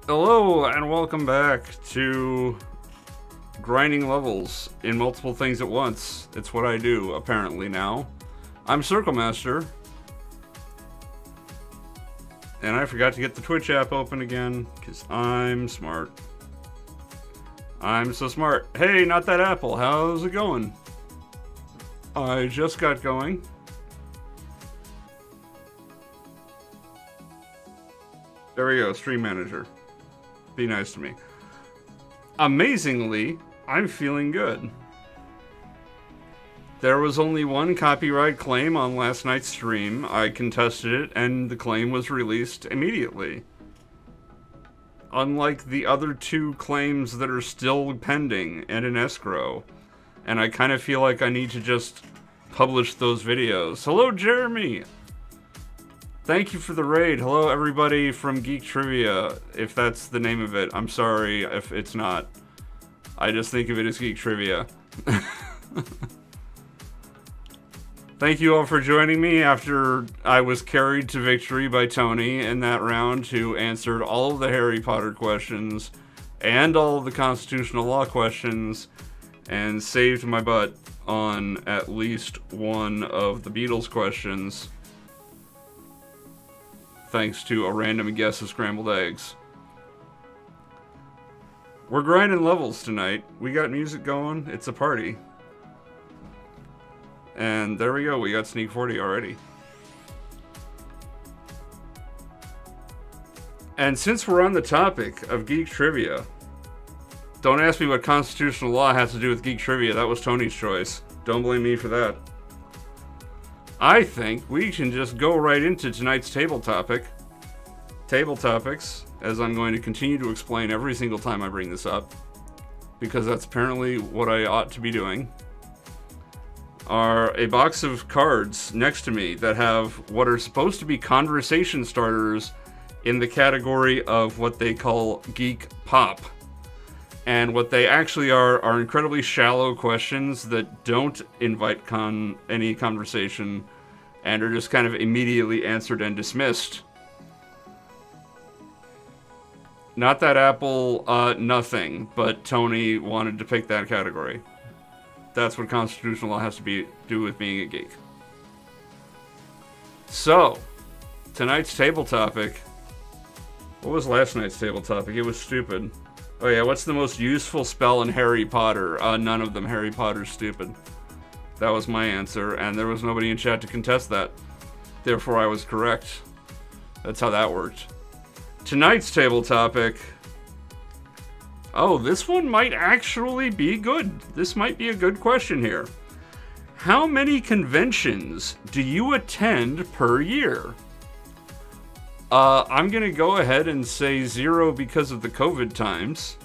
Hello and welcome back to grinding levels in multiple things at once. It's what I do, apparently, now. I'm Circle Master. And I forgot to get the Twitch app open again, because I'm smart. I'm so smart. Hey, not that apple. How's it going? I just got going. There we go, Stream Manager. Be nice to me. Amazingly, I'm feeling good. There was only one copyright claim on last night's stream. I contested it, and the claim was released immediately. Unlike the other two claims that are still pending and in escrow. And I kind of feel like I need to just publish those videos. Hello, Jeremy! Thank you for the raid. Hello, everybody from Geek Trivia, if that's the name of it. I'm sorry if it's not. I just think of it as Geek Trivia. Thank you all for joining me after I was carried to victory by Tony in that round, who answered all of the Harry Potter questions and all of the constitutional law questions and saved my butt on at least one of the Beatles questions. Thanks to a random guess of scrambled eggs. We're grinding levels tonight. We got music going. It's a party. And there we go. We got Sneak 40 already. And since we're on the topic of Geek Trivia, don't ask me what constitutional law has to do with Geek Trivia. That was Tony's choice. Don't blame me for that. I think we can just go right into tonight's table topic. Table topics, as I'm going to continue to explain every single time I bring this up, because that's apparently what I ought to be doing, are a box of cards next to me that have what are supposed to be conversation starters in the category of what they call geek pop. And what they actually are incredibly shallow questions that don't invite any conversation and are just kind of immediately answered and dismissed. Not that apple, nothing, but Tony wanted to pick that category. That's what constitutional law has to do with being a geek. So, tonight's table topic. What was last night's table topic? It was stupid. Oh yeah, what's the most useful spell in Harry Potter? None of them. Harry Potter's stupid. That was my answer, and there was nobody in chat to contest that. Therefore, I was correct. That's how that worked. Tonight's table topic. Oh, this one might actually be good. This might be a good question here. How many conventions do you attend per year? I'm gonna go ahead and say 0 because of the COVID times.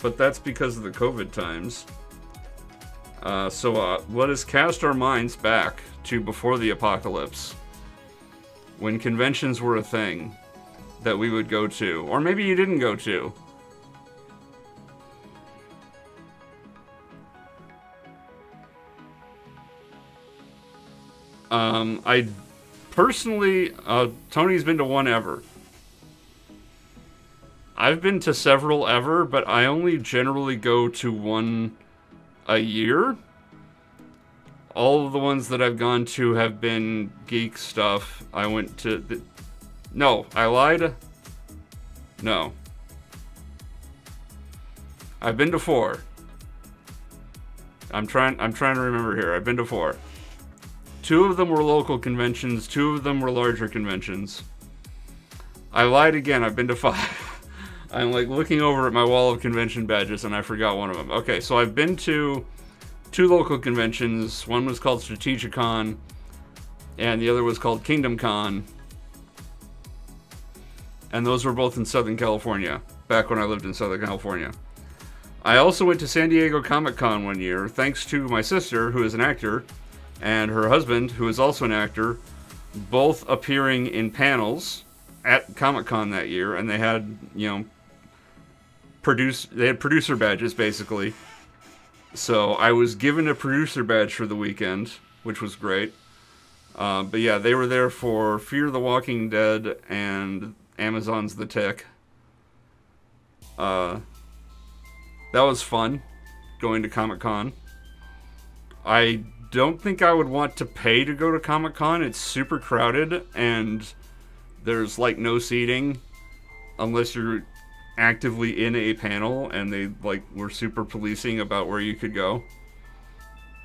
But that's because of the COVID times. So let us cast our minds back to before the apocalypse, when conventions were a thing that we would go to. Or maybe you didn't go to. I personally, Tony's been to one ever. I've been to several ever, but I only generally go to one a year. All of the ones that I've gone to have been geek stuff. I went to no, I lied. No. I've been to 4. I'm trying to remember here. I've been to 4. 2 of them were local conventions, 2 of them were larger conventions. I lied again, I've been to 5. I'm like looking over at my wall of convention badges and I forgot one of them. Okay, so I've been to 2 local conventions. One was called Strategicon and the other was called Kingdom Con. And those were both in Southern California, back when I lived in Southern California. I also went to San Diego Comic-Con one year, thanks to my sister, who is an actor, and her husband, who is also an actor, both appearing in panels at Comic-Con that year, and they had, you know, producer badges, basically. So I was given a producer badge for the weekend, which was great. But yeah, they were there for Fear the Walking Dead and Amazon's The Tick. Uh, that was fun, going to Comic-Con. I don't think I would want to pay to go to Comic-Con. It's super crowded, and there's, like, no seating unless you're actively in a panel, and they, like, were super policing about where you could go.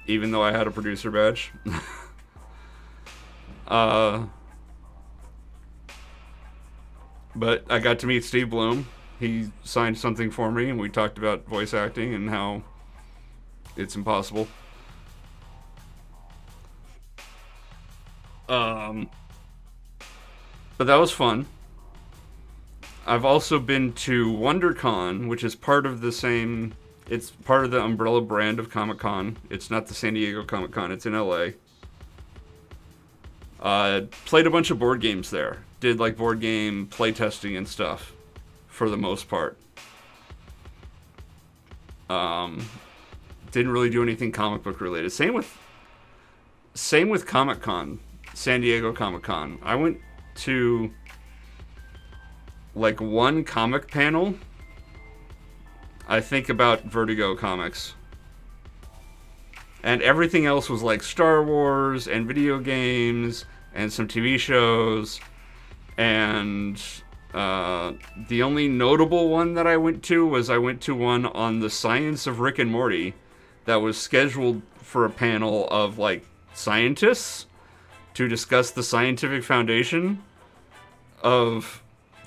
Even though I had a producer badge. But I got to meet Steve Bloom. He signed something for me, and we talked about voice acting and how it's impossible. But that was fun. I've also been to WonderCon, which is part of the same... It's part of the umbrella brand of Comic-Con. It's not the San Diego Comic-Con. It's in LA. Played a bunch of board games there. Did, like, board game playtesting and stuff. For the most part. Didn't really do anything comic book related. Same with Comic-Con. San Diego Comic-Con. I went to, like, one comic panel. I think about Vertigo Comics. And everything else was like Star Wars and video games and some TV shows. And the only notable one that I went to was I went to one on the science of Rick and Morty that was scheduled for a panel of, like, scientists to discuss the scientific foundation of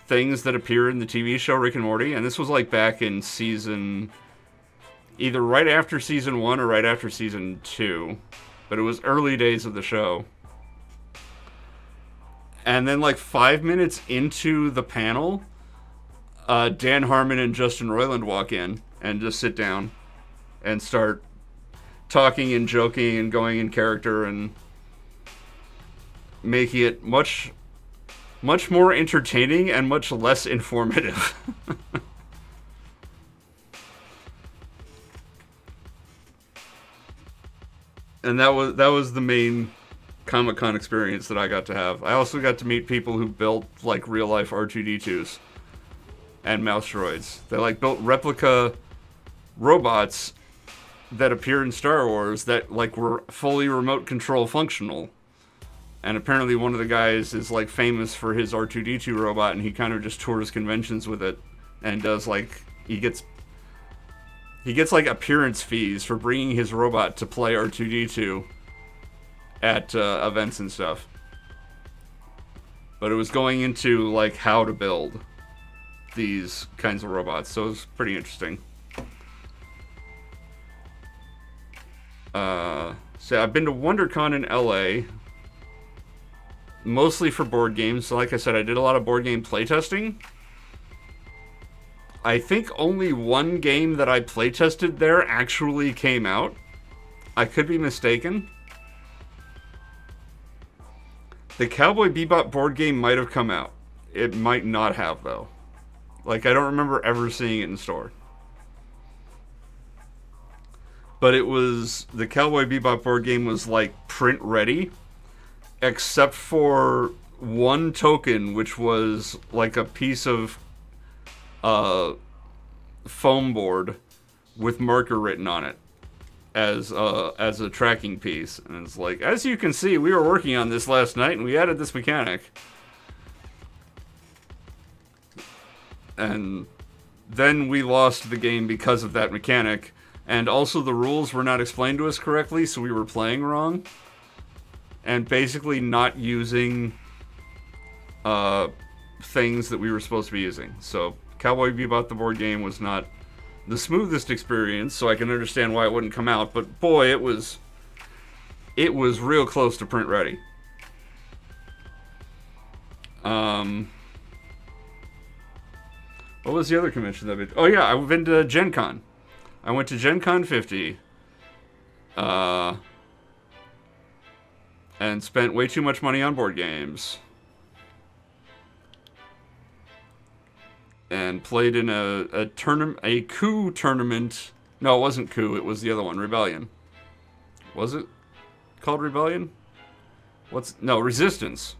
things that appear in the TV show Rick and Morty, and this was, like, back in season... either right after season 1 or right after season 2. But it was early days of the show. And then, like, 5 minutes into the panel, Dan Harmon and Justin Roiland walk in and just sit down and start talking and joking and going in character and making it much more entertaining and much less informative. And that was the main Comic-Con experience that I got to have. I also got to meet people who built, like, real-life R2-D2s and mouse droids. They, like, built replica robots that appear in Star Wars that, like, were fully remote control functional. And apparently one of the guys is, like, famous for his R2-D2 robot, and he kind of just tours conventions with it and does, like, he gets like appearance fees for bringing his robot to play R2-D2 at events and stuff. But it was going into, like, how to build these kinds of robots, so it was pretty interesting. So I've been to WonderCon in LA, mostly for board games. So like I said, I did a lot of board game playtesting. I think only one game that I playtested there actually came out. I could be mistaken. The Cowboy Bebop board game might have come out. It might not have, though. Like, I don't remember ever seeing it in store. But it was... the Cowboy Bebop board game was, like, print ready. Except for one token, which was, like, a piece of... foam board with marker written on it as a tracking piece. And it's like, as you can see, we were working on this last night and we added this mechanic. And then we lost the game because of that mechanic. And also the rules were not explained to us correctly, so we were playing wrong. And basically not using things that we were supposed to be using. So Cowboy Bebop the board game was not the smoothest experience, so I can understand why it wouldn't come out, but boy, it was real close to print ready. What was the other convention that I've been... oh yeah, I've been to Gen Con. I went to Gen Con 50. And spent way too much money on board games. And played in a coup tournament. No, it wasn't coup. It was the other one, Rebellion. Was it called Rebellion? No, Resistance.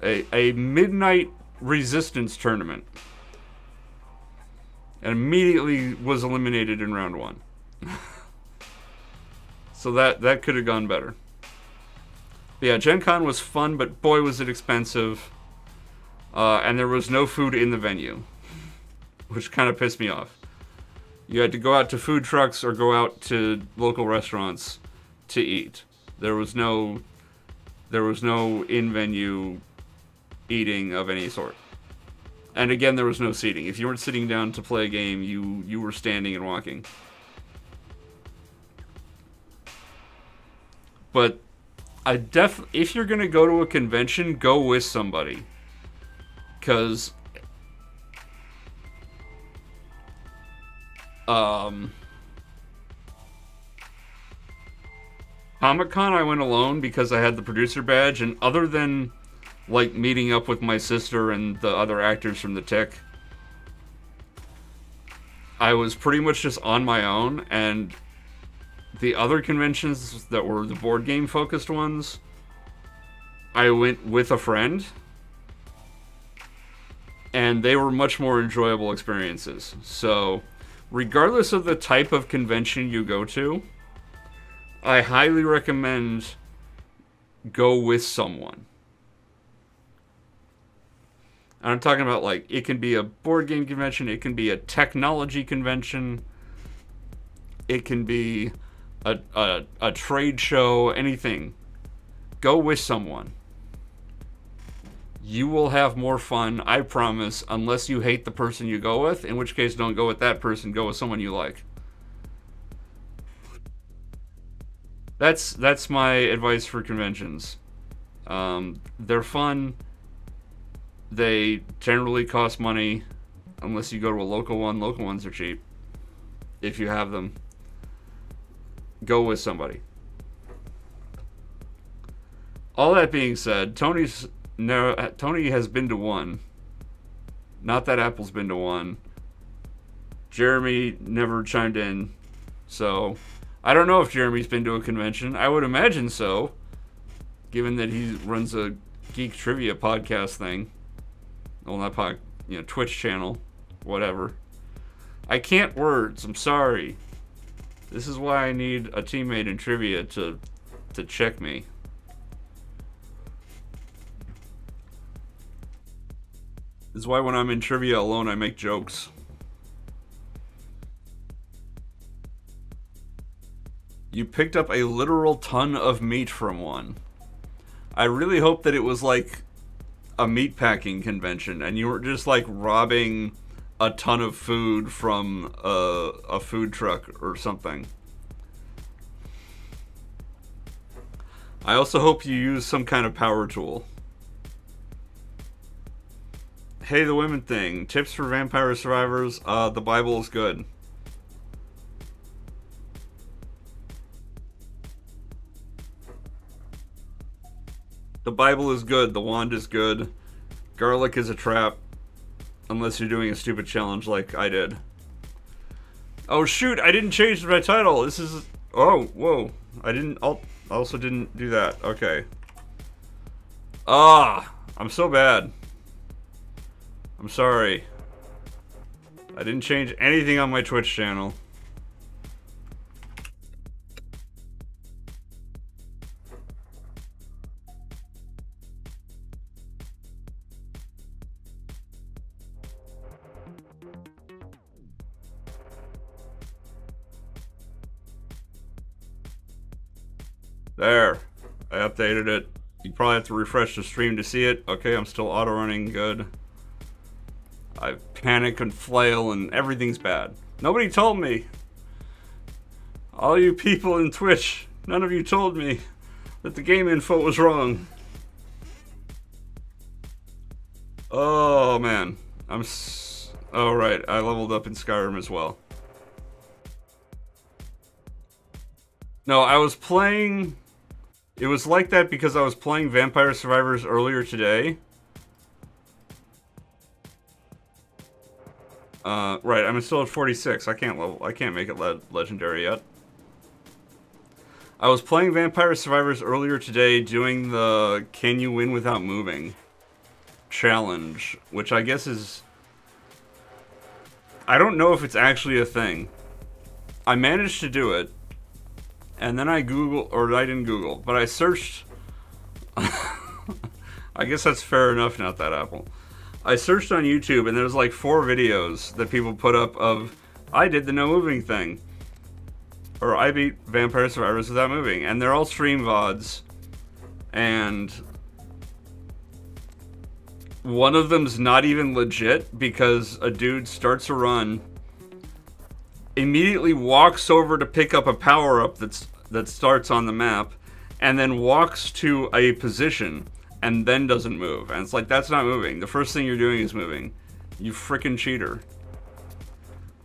A midnight Resistance tournament. And immediately was eliminated in round 1. So that could have gone better. But yeah, Gen Con was fun, but boy was it expensive. And there was no food in the venue, which kind of pissed me off. You had to go out to food trucks or go out to local restaurants to eat. There was no in-venue eating of any sort. And again, there was no seating. If you weren't sitting down to play a game, you were standing and walking. But if you're gonna go to a convention, go with somebody. 'Cause Comic-Con I went alone because I had the producer badge, and other than like meeting up with my sister and the other actors from the Tick, I was pretty much just on my own. And the other conventions that were the board game focused ones, I went with a friend, and they were much more enjoyable experiences. So regardless of the type of convention you go to, I highly recommend go with someone. And I'm talking about, like, it can be a board game convention, it can be a technology convention, it can be a trade show, anything. Go with someone. You will have more fun, I promise, unless you hate the person you go with, in which case don't go with that person, go with someone you like. That's my advice for conventions. They're fun. They generally cost money, unless you go to a local one. Local ones are cheap, if you have them. Go with somebody. All that being said, Tony has been to one. Not that Apple's been to one. Jeremy never chimed in, so I don't know if Jeremy's been to a convention. I would imagine so, given that he runs a geek trivia podcast thing. Well, not Twitch channel, whatever. I can't words. I'm sorry. This is why I need a teammate in trivia to check me. This is why when I'm in trivia alone, I make jokes. You picked up a literal ton of meat from one. I really hope that it was like a meatpacking convention and you were just like robbing a ton of food from a food truck or something. I also hope you use some kind of power tool. Hey, the women thing. Tips for vampire survivors. The Bible is good. The Bible is good. The wand is good. Garlic is a trap. Unless you're doing a stupid challenge like I did. Oh shoot, I didn't change my title. This is... Oh, whoa. I also didn't do that. Okay. I'm so bad. I'm sorry. I didn't change anything on my Twitch channel. There. I updated it. You probably have to refresh the stream to see it. Okay, I'm still auto-running. Good. I panic and flail and everything's bad. Nobody told me. All you people in Twitch, none of you told me that the game info was wrong. Oh man. Oh right, I leveled up in Skyrim as well. No, I was playing... It was like that because I was playing Vampire Survivors earlier today. Right, I'm still at 46. I can't make it legendary yet. I was playing Vampire Survivors earlier today doing the can you win without moving challenge, which I guess is... I don't know if it's actually a thing. I managed to do it, and then I didn't Google, but I searched... I guess that's fair enough, not that Apple. I searched on YouTube, and there's like 4 videos that people put up of, I did the no moving thing. Or I beat Vampire Survivors without moving. And they're all stream VODs. And one of them's not even legit because a dude starts a run, immediately walks over to pick up a power-up that starts on the map, and then walks to a position and then doesn't move. And it's like, that's not moving. The first thing you're doing is moving. You frickin' cheater.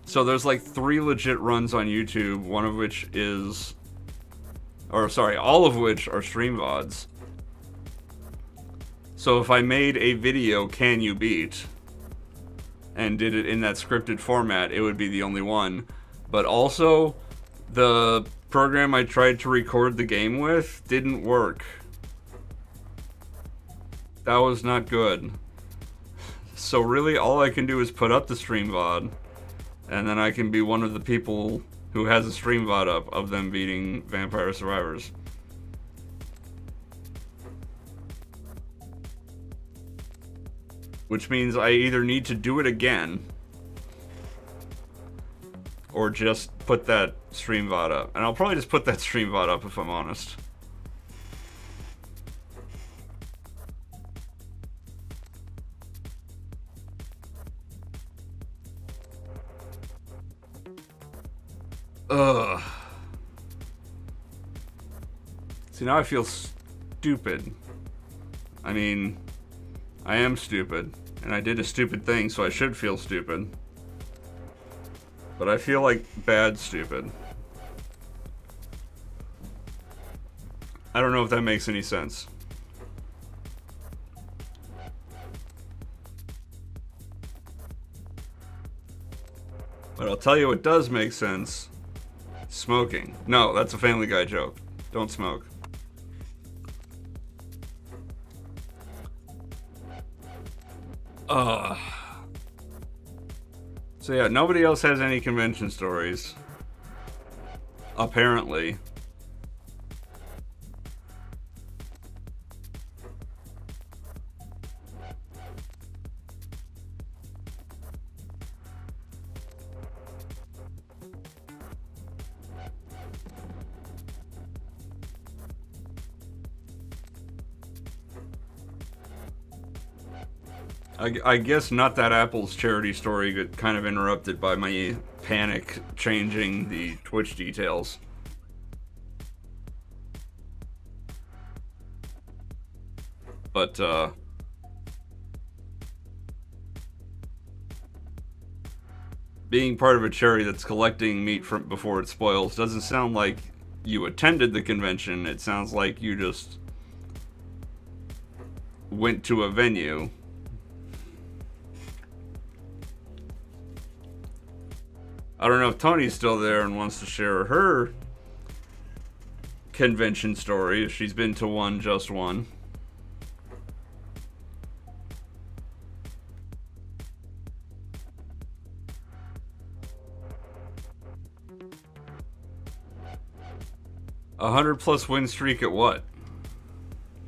So there's like 3 legit runs on YouTube, one of which is... Or sorry, all of which are stream VODs. So if I made a video, Can You Beat, and did it in that scripted format, it would be the only one. But also, the program I tried to record the game with didn't work. That was not good. So really, all I can do is put up the stream VOD, and then I can be one of the people who has a stream VOD up of them beating Vampire Survivors. Which means I either need to do it again, or just put that stream VOD up. And I'll probably just put that stream VOD up if I'm honest. Ugh. See, now I feel stupid. I mean, I am stupid, and I did a stupid thing, so I should feel stupid. But I feel like bad stupid. I don't know if that makes any sense. But I'll tell you what does make sense. Smoking. No, that's a Family Guy joke. Don't smoke. So yeah, nobody else has any convention stories. Apparently. I guess not that Apple's charity story got kind of interrupted by my panic changing the Twitch details. But, being part of a charity that's collecting meat from before it spoils doesn't sound like you attended the convention. It sounds like you just went to a venue. I don't know if Tony's still there and wants to share her convention story, if she's been to one, just one. A 100+ win streak at what?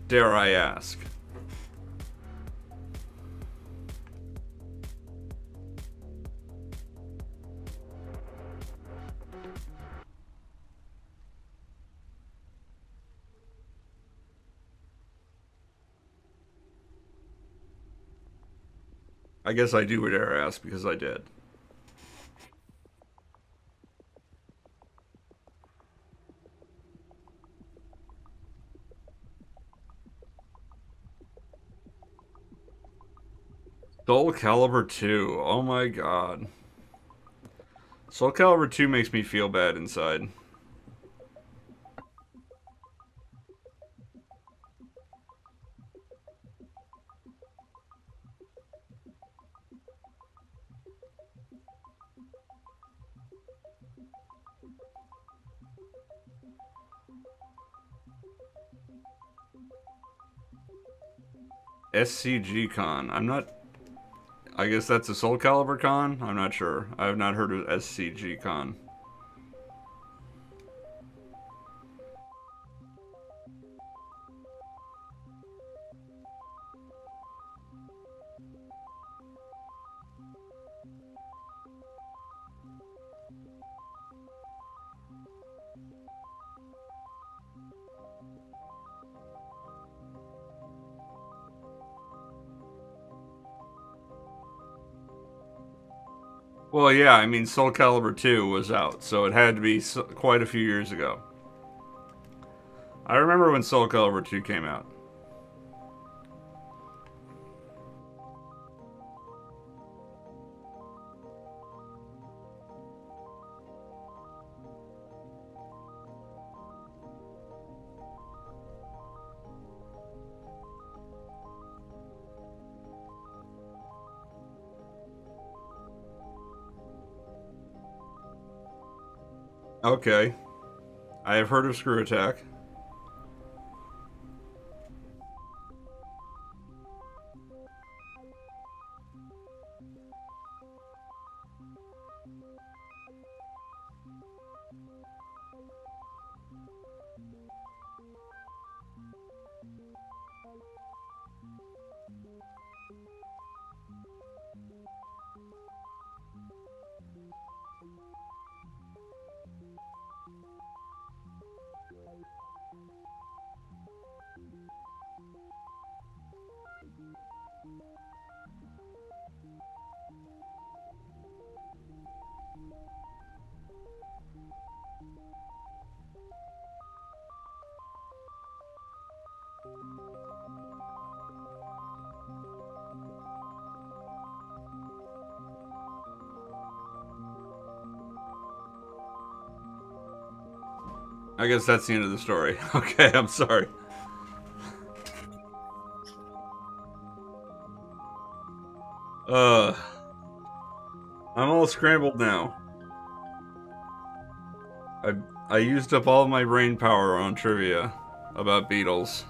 Dare I ask? I guess I do dare ask because I did. Soul Calibur 2. Oh my god. Soul Calibur 2 makes me feel bad inside. SCG Con. I'm not. I guess that's a Soul Calibur Con? I'm not sure. I have not heard of SCG Con. Well, yeah, I mean, Soul Calibur 2 was out, so it had to be quite a few years ago. I remember when Soul Calibur 2 came out. Okay. I have heard of Screw Attack. I guess that's the end of the story. Okay, I'm sorry. Uh, I'm all scrambled now. I I used up all of my brain power on trivia about Beatles.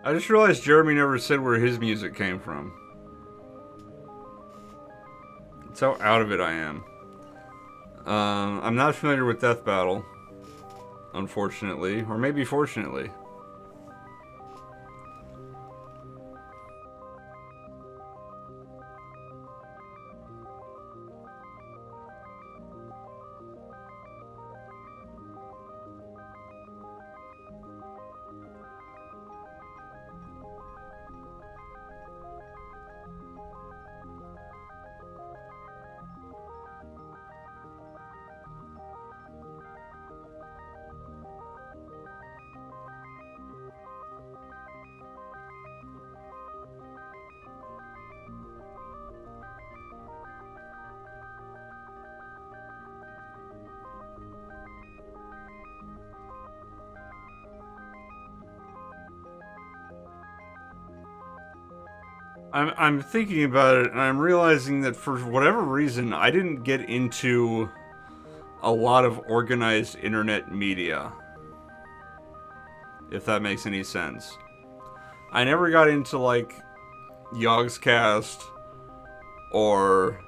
I just realized Jeremy never said where his music came from. That's how out of it I am. I'm not familiar with Death Battle, unfortunately, or maybe fortunately. I'm thinking about it, and I'm realizing that for whatever reason, I didn't get into a lot of organized internet media, if that makes any sense. I never got into, like, Yogscast, or...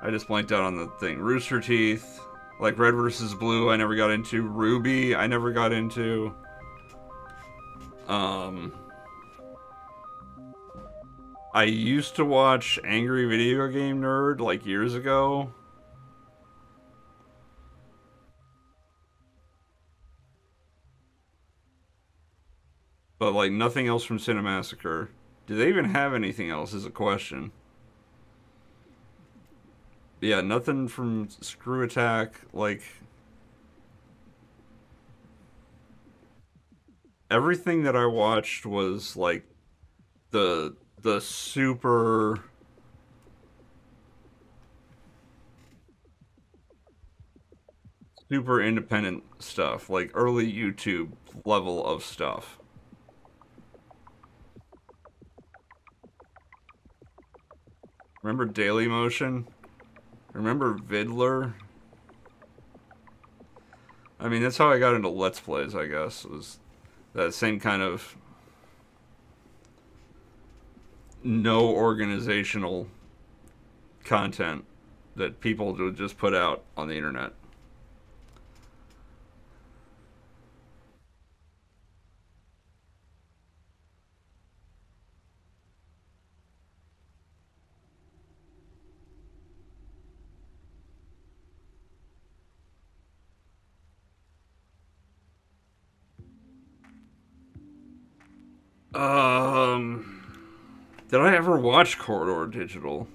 I just blanked out on the thing. Rooster Teeth, like Red vs. Blue, I never got into. Ruby, I never got into. I used to watch Angry Video Game Nerd, like, years ago. but like nothing else from Cinemassacre. Do they even have anything else? Is a question. Yeah, nothing from Screw Attack. Like everything that I watched was like the super independent stuff, like early YouTube level of stuff. Remember Dailymotion? Remember Vidler? I mean, that's how I got into Let's Plays, I guess. Was that same kind of no organizational content that people would just put out on the internet. Um, did I ever watch Corridor Digital?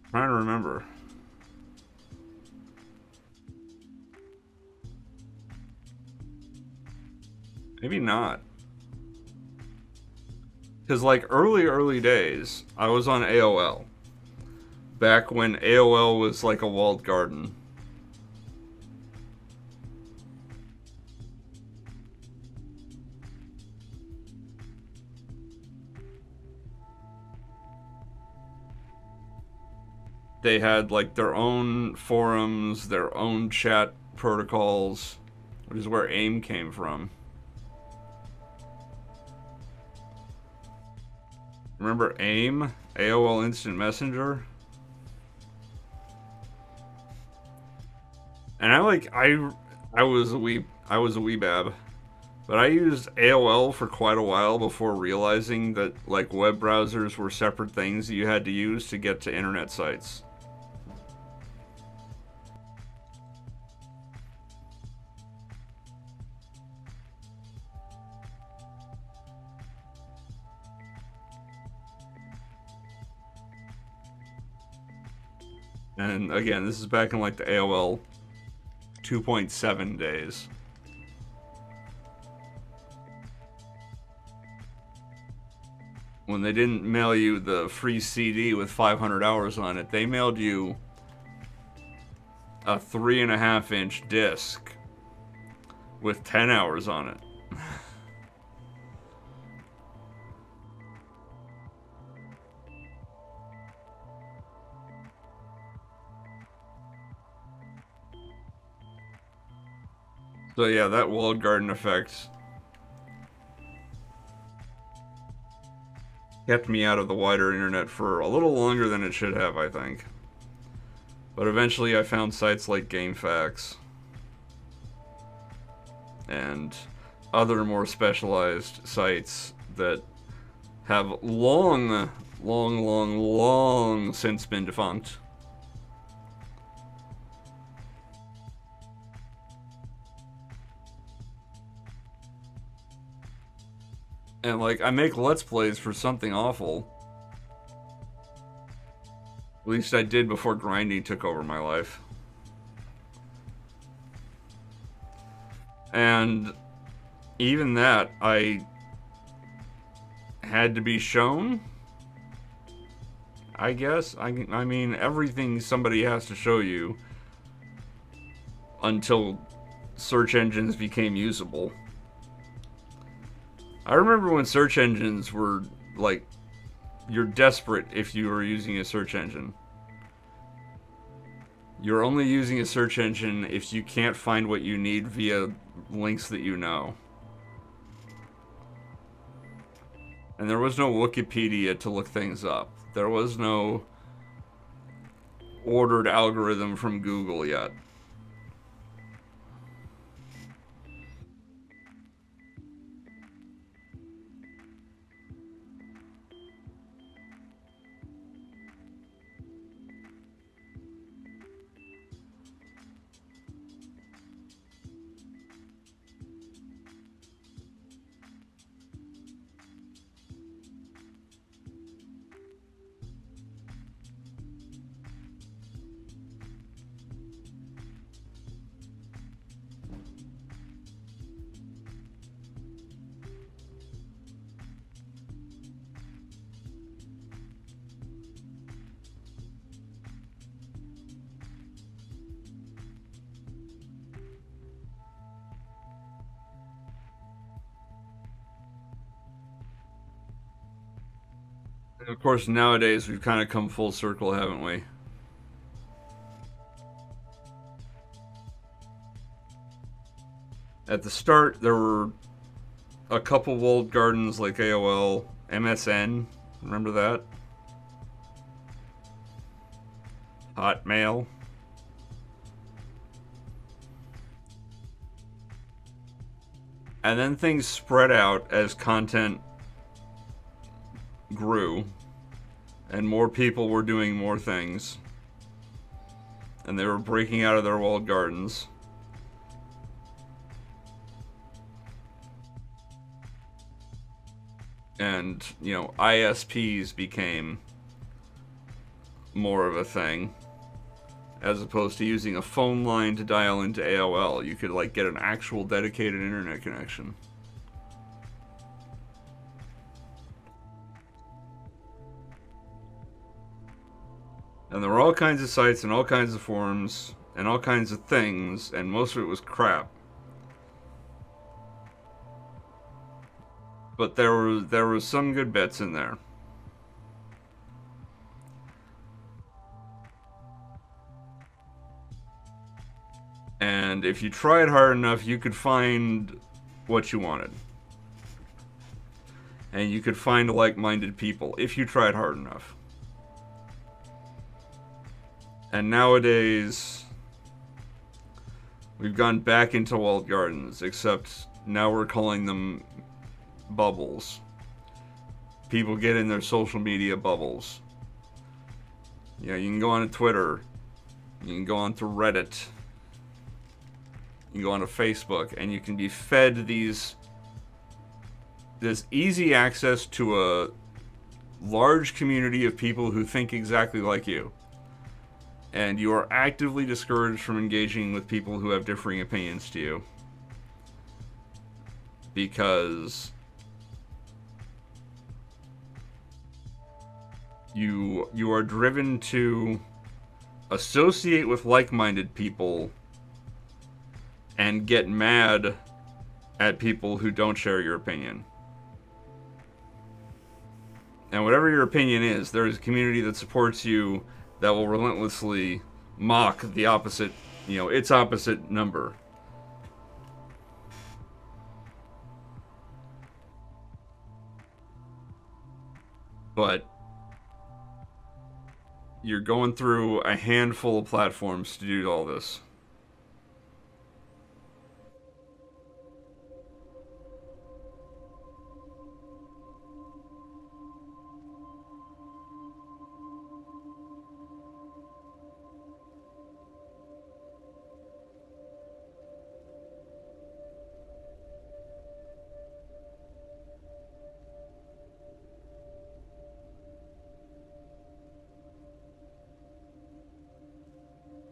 I'm trying to remember. Maybe not. Because, like, early days, I was on AOL. Back when AOL was like a walled garden. They had, like, their own forums, their own chat protocols, which is where AIM came from. Remember AIM? AOL Instant Messenger? And I was a weebab, but I used AOL for quite a while before realizing that like web browsers were separate things that you had to use to get to internet sites. And again, this is back in like the AOL 2.7 days. When they didn't mail you the free CD with 500 hours on it, they mailed you a 3.5-inch disc with 10 hours on it. So yeah, that walled garden effect kept me out of the wider internet for a little longer than it should have, I think. But eventually I found sites like GameFAQs and other more specialized sites that have long since been defunct. And like, I make Let's Plays for something awful. At least I did before grinding took over my life. And even that, I had to be shown, I guess. I mean, everything somebody has to show you until search engines became usable. I remember when search engines were, like, you're desperate if you were using a search engine. You're only using a search engine if you can't find what you need via links that you know. And there was no Wikipedia to look things up. There was no ordered algorithm from Google yet. And of course, nowadays we've kind of come full circle, haven't we? At the start, there were a couple walled gardens like AOL, MSN. Remember that? Hotmail. And then things spread out as content grew, and more people were doing more things, and they were breaking out of their walled gardens. And, you know, ISPs became more of a thing, as opposed to using a phone line to dial into AOL. You could, like, get an actual dedicated internet connection. And there were all kinds of sites and all kinds of forums and all kinds of things, and most of it was crap. But there was some good bits in there. And if you tried hard enough, you could find what you wanted. And you could find like-minded people if you tried hard enough. And nowadays, we've gone back into walled gardens, except now we're calling them bubbles. People get in their social media bubbles. You know, you can go on to Twitter, you can go on to Reddit, you can go on to Facebook, and you can be fed this easy access to a large community of people who think exactly like you. And you are actively discouraged from engaging with people who have differing opinions to you. Because you are driven to associate with like-minded people and get mad at people who don't share your opinion. And whatever your opinion is, there is a community that supports you that will relentlessly mock the opposite, you know, its opposite number. But you're going through a handful of platforms to do all this.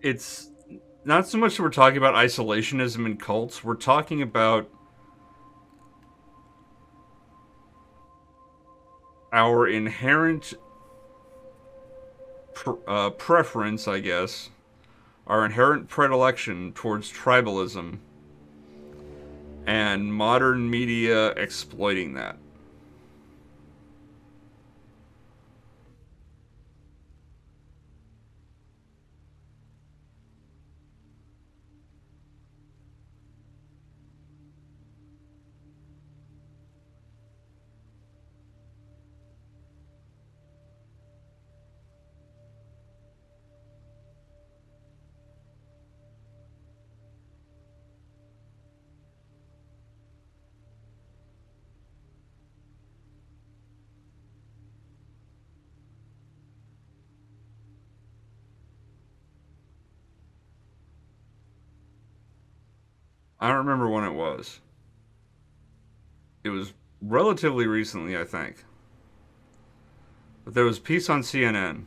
It's not so much that we're talking about isolationism and cults, we're talking about our inherent preference, I guess, our inherent predilection towards tribalism and modern media exploiting that. I don't remember when it was. It was relatively recently, I think. But there was a piece on CNN.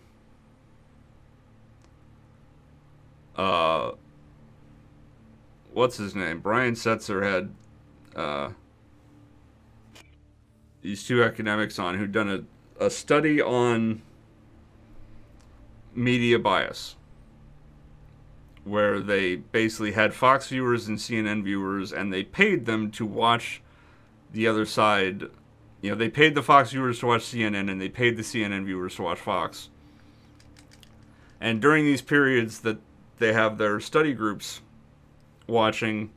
Uh, what's his name? Brian Setzer had these two academics on who'd done a study on media bias, where they basically had Fox viewers and CNN viewers, and they paid them to watch the other side You know, they paid the Fox viewers to watch CNN, and they paid the CNN viewers to watch Fox. And during these periods that they have their study groups watching,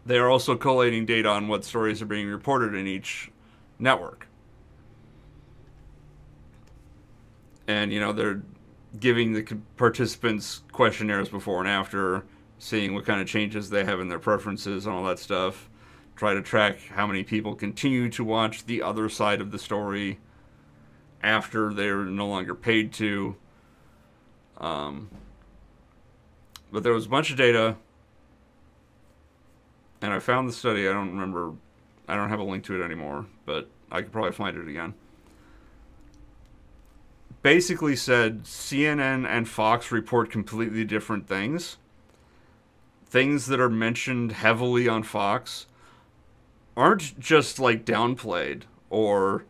they are also collating data on what stories are being reported in each network. And, you know, they're giving the participants questionnaires before and after, seeing what kind of changes they have in their preferences and all that stuff. Try to track how many people continue to watch the other side of the story after they're no longer paid to. But there was a bunch of data, and I found the study. I don't remember. I don't have a link to it anymore, but I could probably find it again. Basically said CNN and Fox report completely different things. Things that are mentioned heavily on Fox aren't just like downplayed or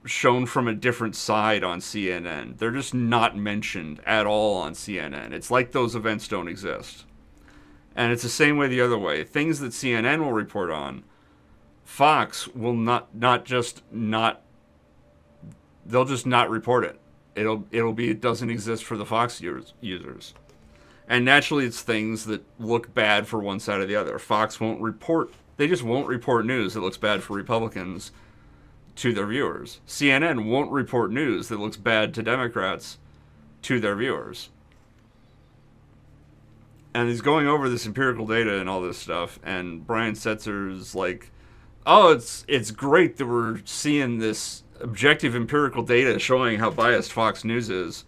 shown from a different side on CNN. They're just not mentioned at all on CNN. It's like those events don't exist. And it's the same way the other way. Things that CNN will report on, Fox will not just not, they'll just not report it. It'll be, it doesn't exist for the Fox users. And naturally it's things that look bad for one side or the other. Fox won't report, they just won't report news that looks bad for Republicans to their viewers. CNN won't report news that looks bad to Democrats to their viewers. And he's going over this empirical data and all this stuff, and Brian Setzer's like, oh, it's great that we're seeing this objective empirical data showing how biased Fox News is.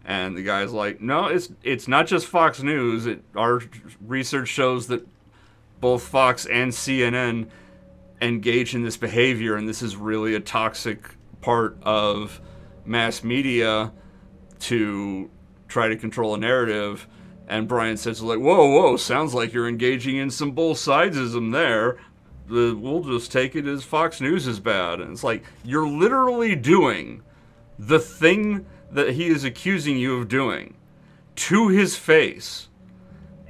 And the guy's like, no, it's not just Fox News. Our research shows that both Fox and CNN engage in this behavior, and this is really a toxic part of mass media to try to control a narrative. And Brian says, like, whoa, sounds like you're engaging in some both sidesism there. We'll just take it as Fox News is bad. And it's like, you're literally doing the thing that he is accusing you of doing to his face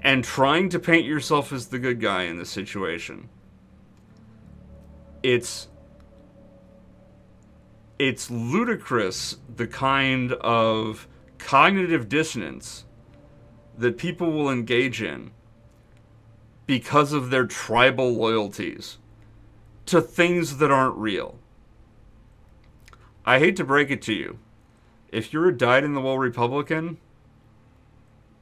and trying to paint yourself as the good guy in this situation. It's ludicrous, the kind of cognitive dissonance that people will engage in because of their tribal loyalties to things that aren't real. I hate to break it to you. If you're a dyed-in-the-wool Republican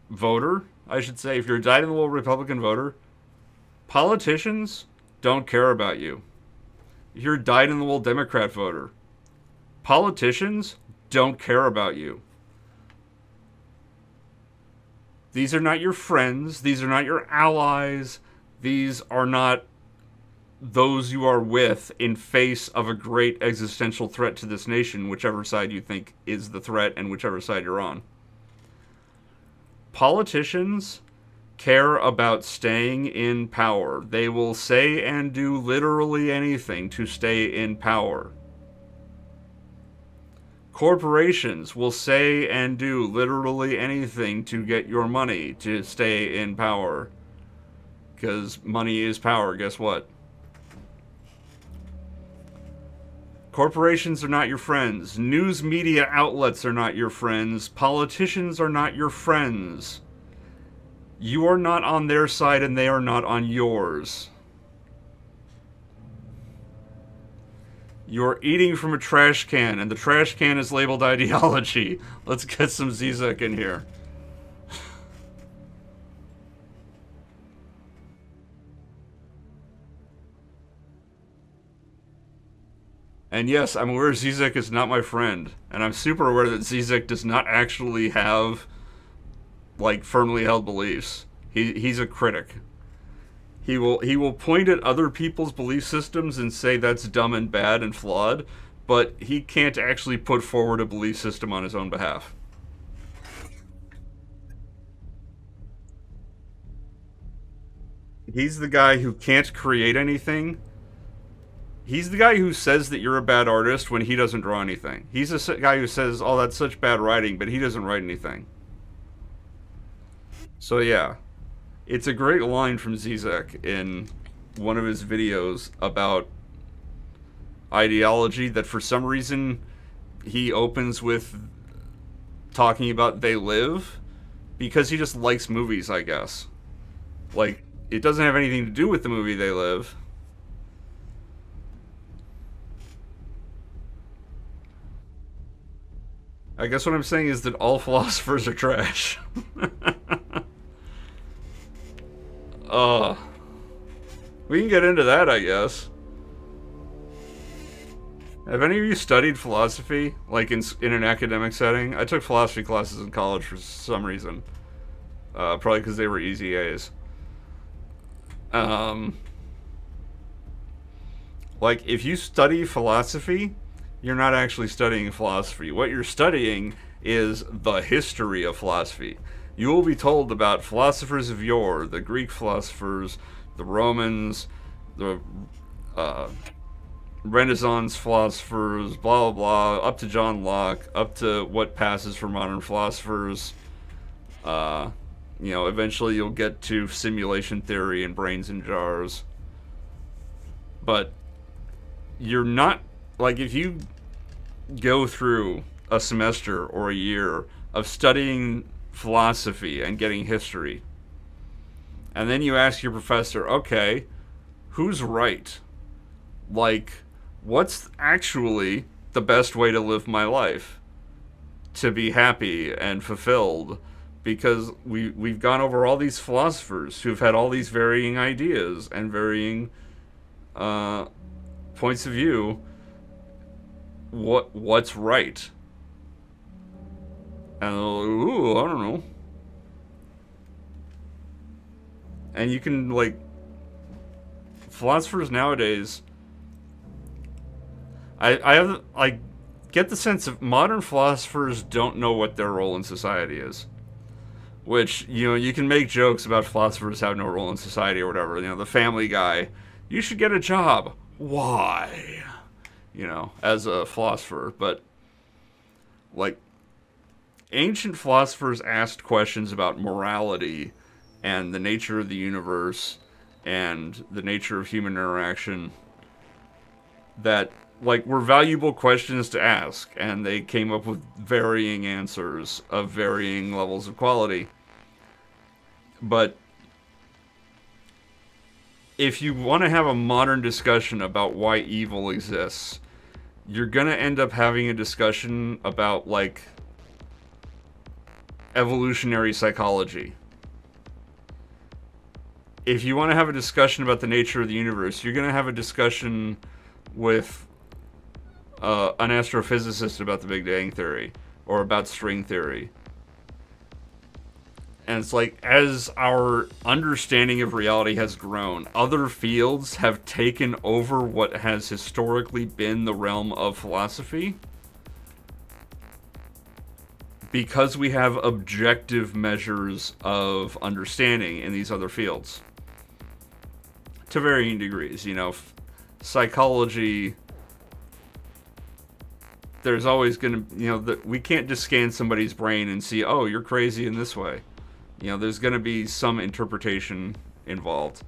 voter, I should say, if you're a dyed-in-the-wool Republican voter, politicians don't care about you. If you're a dyed-in-the-wool Democrat voter, politicians don't care about you. These are not your friends. These are not your allies. These are not those you are with in face of a great existential threat to this nation, whichever side you think is the threat and whichever side you're on. Politicians care about staying in power. They will say and do literally anything to stay in power. Corporations will say and do literally anything to get your money to stay in power. Because money is power, guess what? Corporations are not your friends. News media outlets are not your friends. Politicians are not your friends. You are not on their side and they are not on yours. You're eating from a trash can, and the trash can is labeled ideology. Let's get some Zizek in here. And yes, I'm aware Zizek is not my friend, and I'm super aware that Zizek does not actually have, like, firmly held beliefs. He's a critic. He will point at other people's belief systems and say that's dumb and bad and flawed, but he can't actually put forward a belief system on his own behalf. He's the guy who can't create anything. He's the guy who says that you're a bad artist when he doesn't draw anything. He's the guy who says, oh, that's such bad writing, but he doesn't write anything. So yeah, it's a great line from Zizek in one of his videos about ideology that for some reason he opens with talking about They Live because he just likes movies, I guess. Like, it doesn't have anything to do with the movie They Live. I guess what I'm saying is that all philosophers are trash. We can get into that, I guess. Have any of you studied philosophy, like in an academic setting? I took philosophy classes in college for some reason. Probably because they were easy A's. Like, if you study philosophy, you're not actually studying philosophy. What you're studying is the history of philosophy. You will be told about philosophers of yore, the Greek philosophers, the Romans, the Renaissance philosophers, blah, blah, blah, up to John Locke, up to what passes for modern philosophers. You know, eventually you'll get to simulation theory and brains in jars. But you're not, like, if you go through a semester or a year of studying philosophy and getting history, and then you ask your professor, okay, who's right? Like, what's actually the best way to live my life to be happy and fulfilled? Because we've gone over all these philosophers who've had all these varying ideas and varying points of view. What's right? And they're like, ooh, I don't know. And you can, like, philosophers nowadays, I get the sense of modern philosophers don't know what their role in society is. Which, you know, you can make jokes about philosophers have no role in society or whatever. You know, the Family Guy, you should get a job. Why? You know, as a philosopher. But, like, ancient philosophers asked questions about morality and the nature of the universe and the nature of human interaction that, like, were valuable questions to ask, and they came up with varying answers of varying levels of quality. But if you want to have a modern discussion about why evil exists, you're gonna end up having a discussion about, like, evolutionary psychology. If you want to have a discussion about the nature of the universe, you're gonna have a discussion with an astrophysicist about the Big Bang Theory or about string theory. And it's like, as our understanding of reality has grown, other fields have taken over what has historically been the realm of philosophy because we have objective measures of understanding in these other fields to varying degrees. You know, psychology, there's always going to, you know, we can't just scan somebody's brain and see, oh, you're crazy in this way. You know, there's going to be some interpretation involved.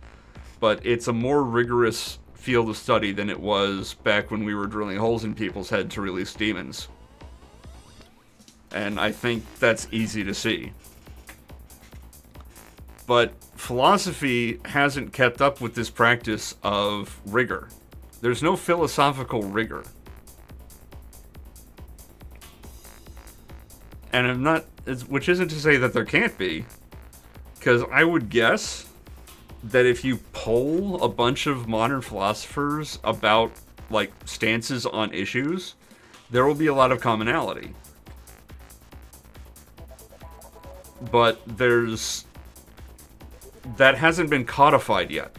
But it's a more rigorous field of study than it was back when we were drilling holes in people's head to release demons. And I think that's easy to see. But philosophy hasn't kept up with this practice of rigor. There's no philosophical rigor. And I'm not, which isn't to say that there can't be, because I would guess that if you poll a bunch of modern philosophers about, like, stances on issues, there will be a lot of commonality. But that hasn't been codified yet.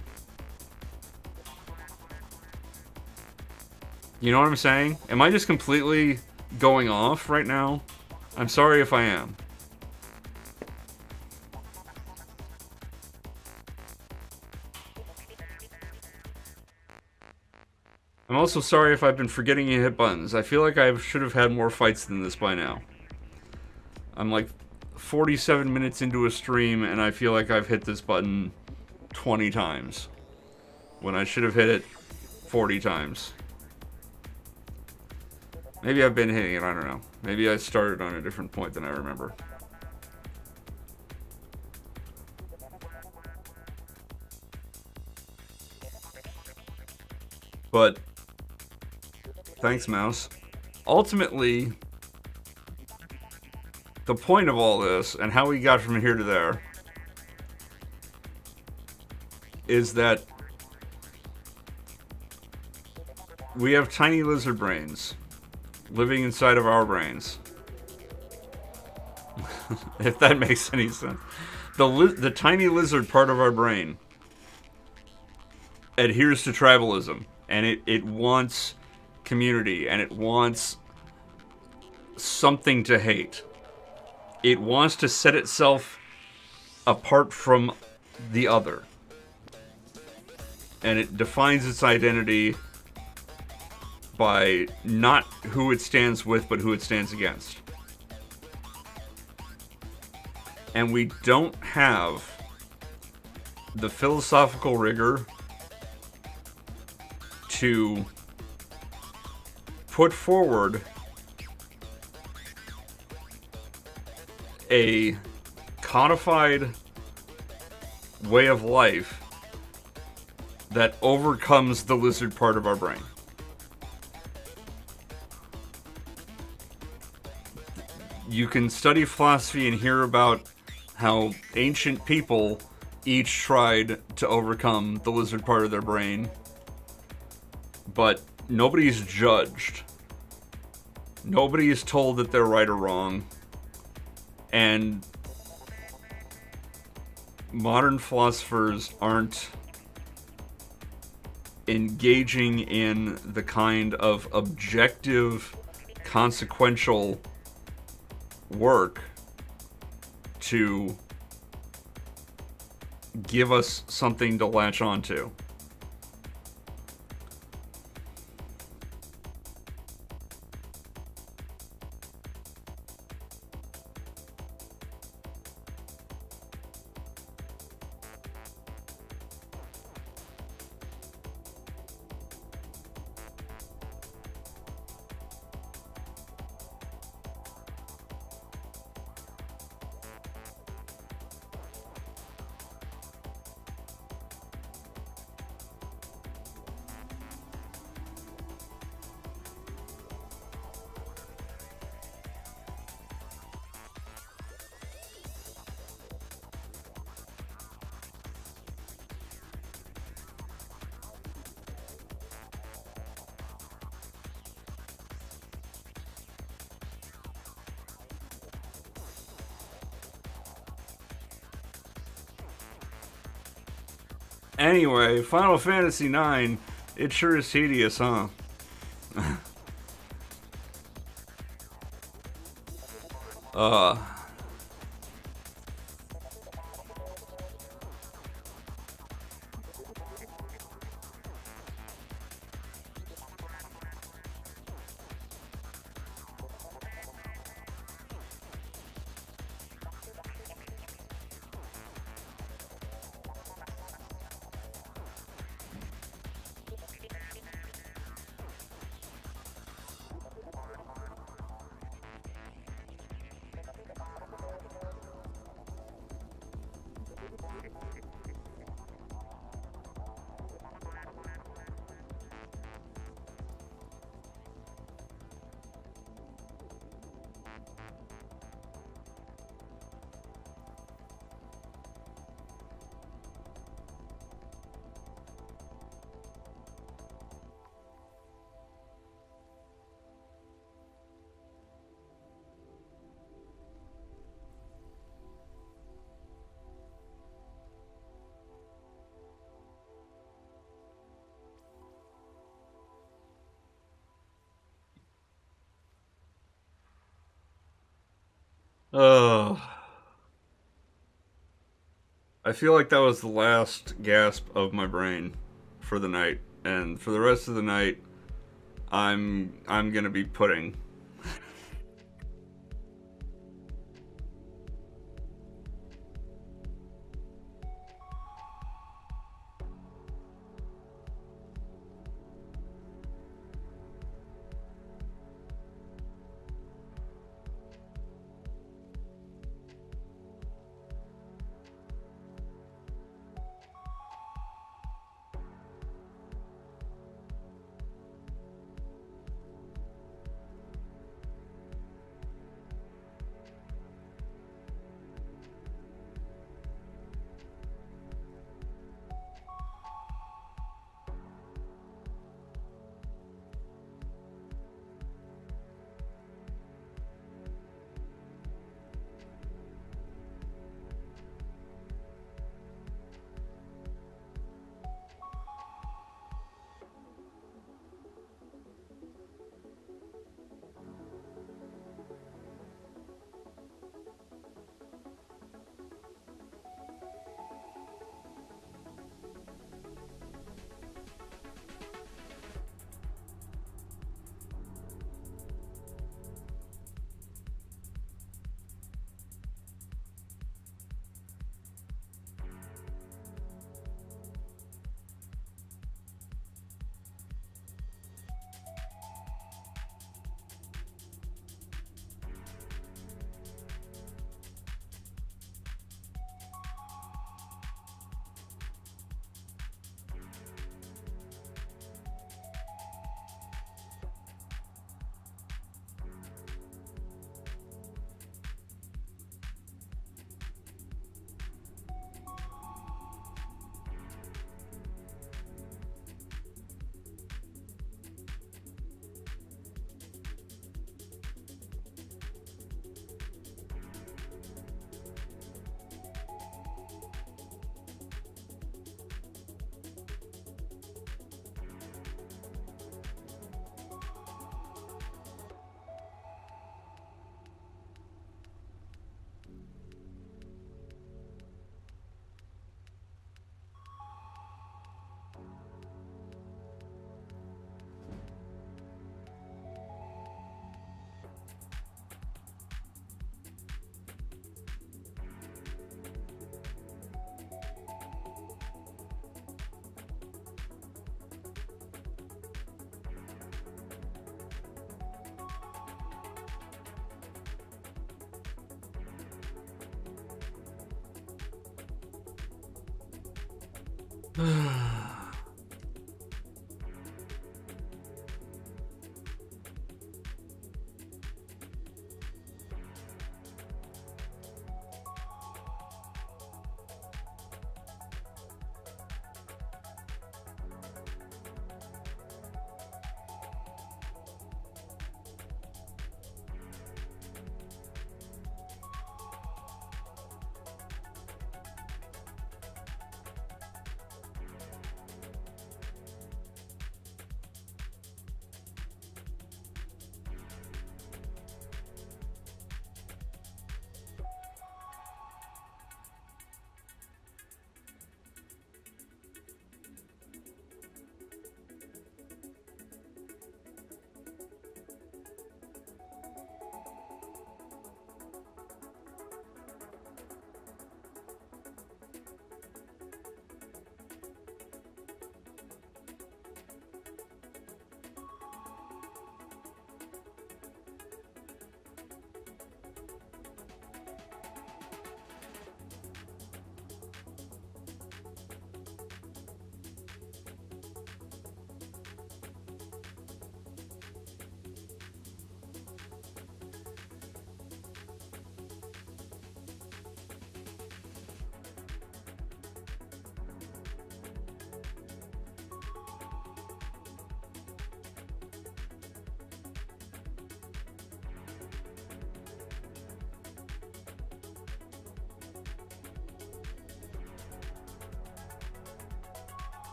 You know what I'm saying? Am I just completely going off right now? I'm sorry if I am. I'm also sorry if I've been forgetting to hit buttons. I feel like I should have had more fights than this by now. I'm like 47 minutes into a stream and I feel like I've hit this button 20 times when I should have hit it 40 times. Maybe I've been hitting it, I don't know. Maybe I started on a different point than I remember. But, thanks, Mouse. Ultimately, the point of all this, and how we got from here to there, is that we have tiny lizard brains living inside of our brains. If that makes any sense. The tiny lizard part of our brain adheres to tribalism, and it wants community, and it wants something to hate. It wants to set itself apart from the other. And it defines its identity by not who it stands with, but who it stands against. And we don't have the philosophical rigor to put forward a codified way of life that overcomes the lizard part of our brain. You can study philosophy and hear about how ancient people each tried to overcome the lizard part of their brain, but nobody's judged. Nobody is told that they're right or wrong. And modern philosophers aren't engaging in the kind of objective, consequential work to give us something to latch onto. Anyway, Final Fantasy IX, it sure is tedious, huh? uh... Oh. I feel like that was the last gasp of my brain for the night. And for the rest of the night, I'm gonna be pudding.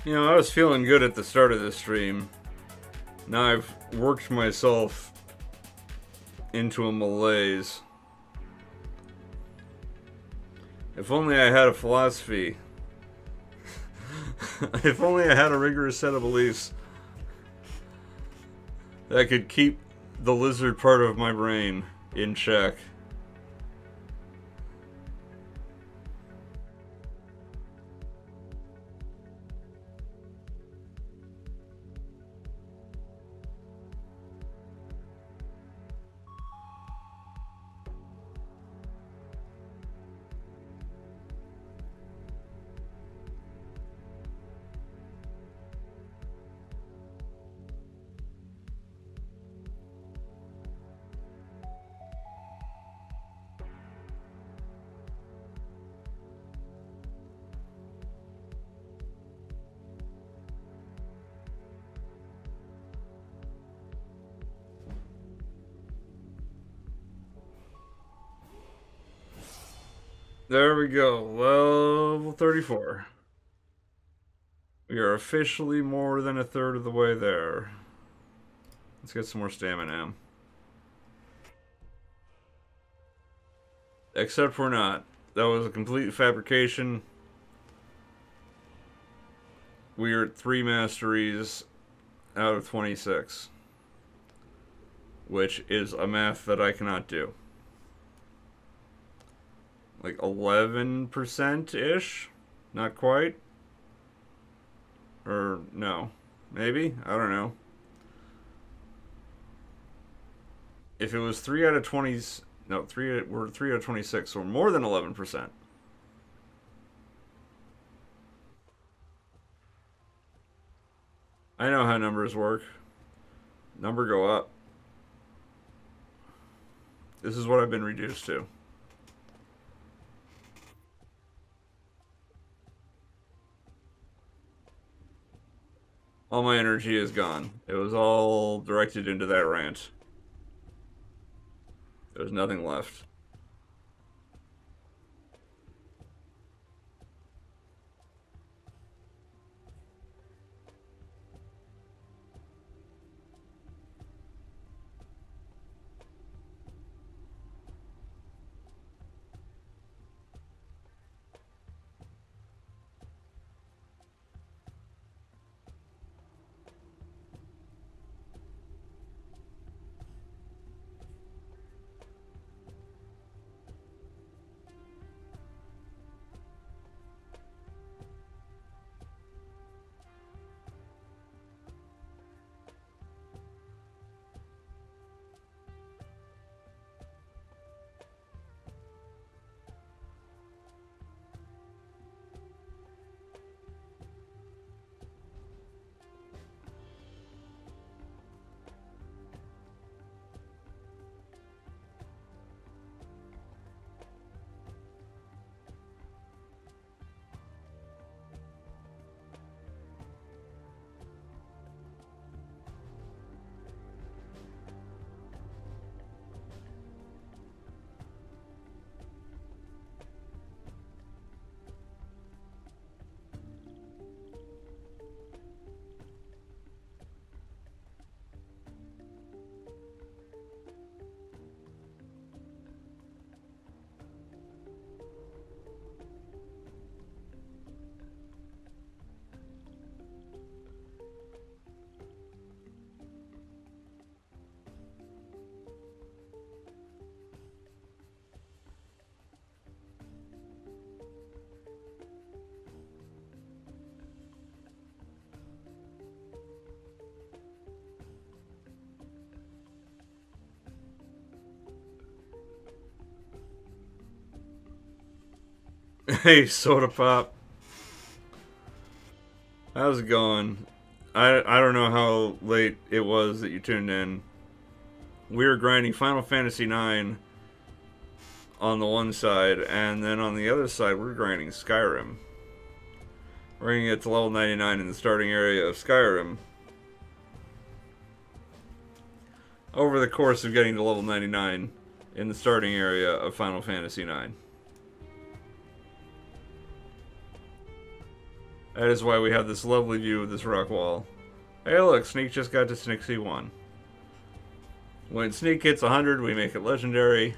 You know, I was feeling good at the start of this stream. Now I've worked myself into a malaise. If only I had a philosophy. If only I had a rigorous set of beliefs that could keep the lizard part of my brain in check. There we go, level 34. We are officially more than a third of the way there. Let's get some more stamina. Except we're not. That was a complete fabrication. We are at 3 masteries out of 26. Which is a math that I cannot do. Like 11%-ish? Not quite? Or no. Maybe? I don't know. If it was 3 out of 20... No, we're 3 out of 26, so we're more than 11%. I know how numbers work. Number go up. This is what I've been reduced to. All my energy is gone. It was all directed into that rant. There's nothing left. Hey, Soda Pop. How's it going? I don't know how late it was that you tuned in. We were grinding Final Fantasy IX on the one side, and then on the other side, we're grinding Skyrim. We're gonna get to level 99 in the starting area of Skyrim. Over the course of getting to level 99 in the starting area of Final Fantasy IX. That is why we have this lovely view of this rock wall. Hey look, Sneak just got to Sneak C1. When Sneak hits 100, we make it legendary.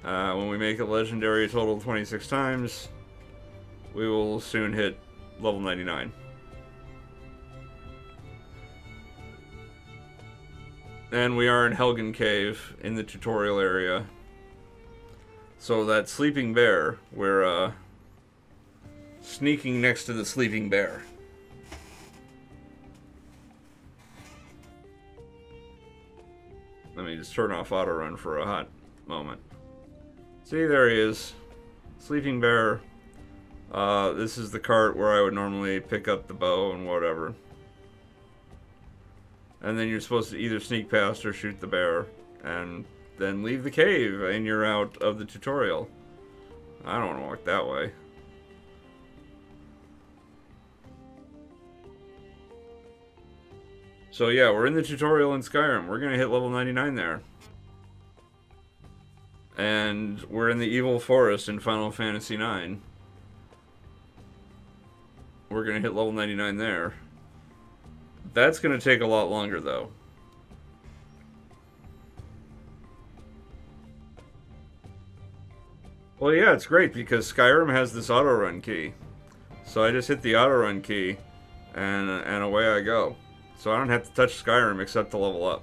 When we make it legendary a total of 26 times, we will soon hit level 99. And we are in Helgen Cave in the tutorial area. So that sleeping bear, we're sneaking next to the sleeping bear. Let me just turn off auto run for a hot moment. See, there he is. Sleeping bear. This is the cart where I would normally pick up the bow and whatever. And then you're supposed to either sneak past or shoot the bear. And then leave the cave and you're out of the tutorial. I don't want to walk that way. So yeah, we're in the tutorial in Skyrim. We're gonna hit level 99 there. And we're in the Evil Forest in Final Fantasy IX. We're gonna hit level 99 there. That's gonna take a lot longer though. Well yeah, it's great because Skyrim has this auto run key. So I just hit the auto run key and away I go. So I don't have to touch Skyrim except to level up.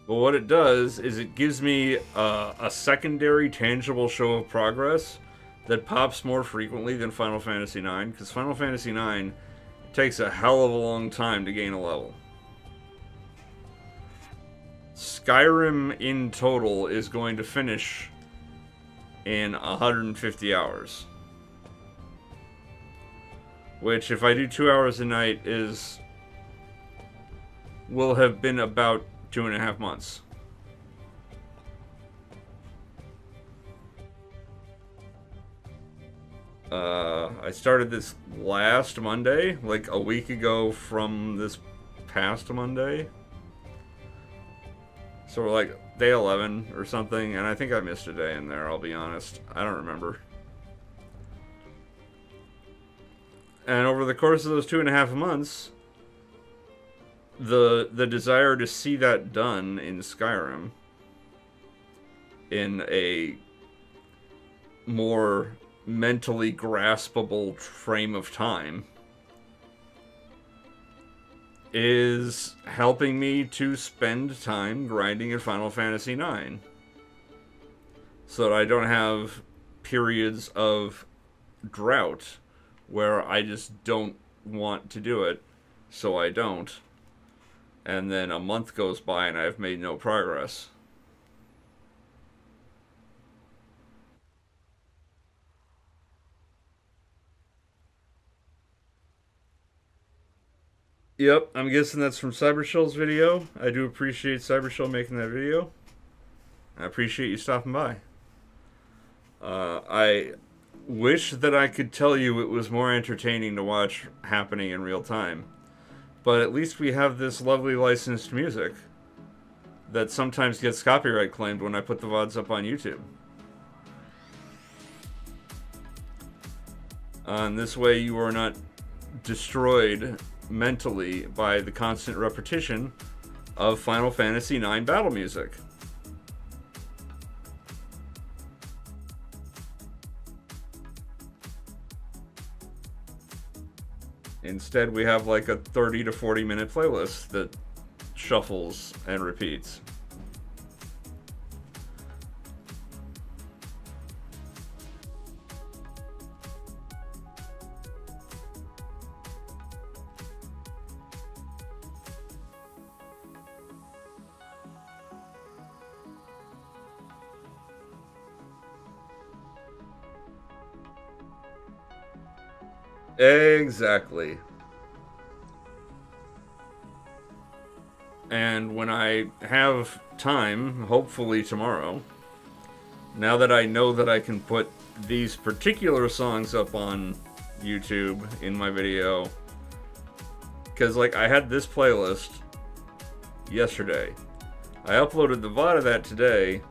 But what it does is it gives me a secondary tangible show of progress that pops more frequently than Final Fantasy IX, because Final Fantasy IX takes a hell of a long time to gain a level. Skyrim in total is going to finish in 150 hours. Which, if I do 2 hours a night, will have been about 2.5 months. I started this last Monday, like a week ago from this past Monday. So we're like day 11 or something, and I think I missed a day in there, I'll be honest. I don't remember. And over the course of those 2.5 months, the desire to see that done in Skyrim in a more mentally graspable frame of time is helping me to spend time grinding in Final Fantasy IX. So that I don't have periods of drought where I just don't want to do it, so I don't. And then a month goes by and I've made no progress. Yep, I'm guessing that's from Cybershell's video. I do appreciate Cybershell making that video. I appreciate you stopping by. I wish that I could tell you it was more entertaining to watch happening in real time. But at least we have this lovely licensed music that sometimes gets copyright claimed when I put the VODs up on YouTube. And this way you are not destroyed mentally by the constant repetition of Final Fantasy IX battle music. Instead, we have like a 30 to 40 minute playlist that shuffles and repeats. Exactly. And when I have time, hopefully tomorrow, now that I know that I can put these particular songs up on YouTube in my video, because like I had this playlist yesterday, I uploaded the VOD of that today.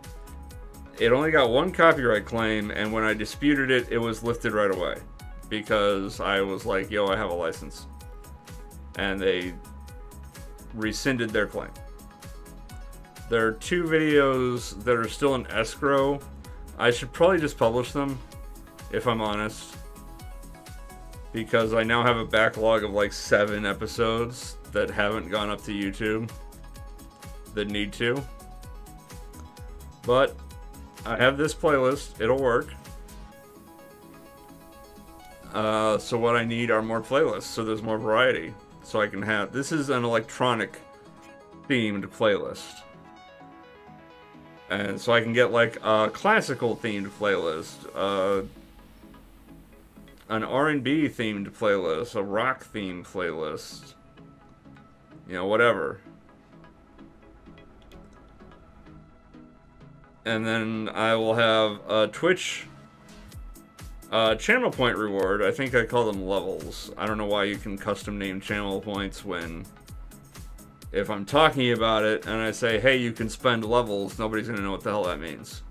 It only got one copyright claim, and when I disputed it, it was lifted right away because I was like, yo, I have a license, and they rescinded their claim. There are 2 videos that are still in escrow. I should probably just publish them, if I'm honest, because I now have a backlog of like 7 episodes that haven't gone up to YouTube that need to. But I have this playlist, it'll work. So what I need are more playlists, so there's more variety. So I can have, this is an electronic themed playlist. And so I can get like a classical themed playlist, an R&B themed playlist, a rock themed playlist, you know, whatever. And then I will have a Twitch channel point reward. I think I call them levels. I don't know why you can custom name channel points when, if I'm talking about it and I say, hey, you can spend levels, nobody's going to know what the hell that means.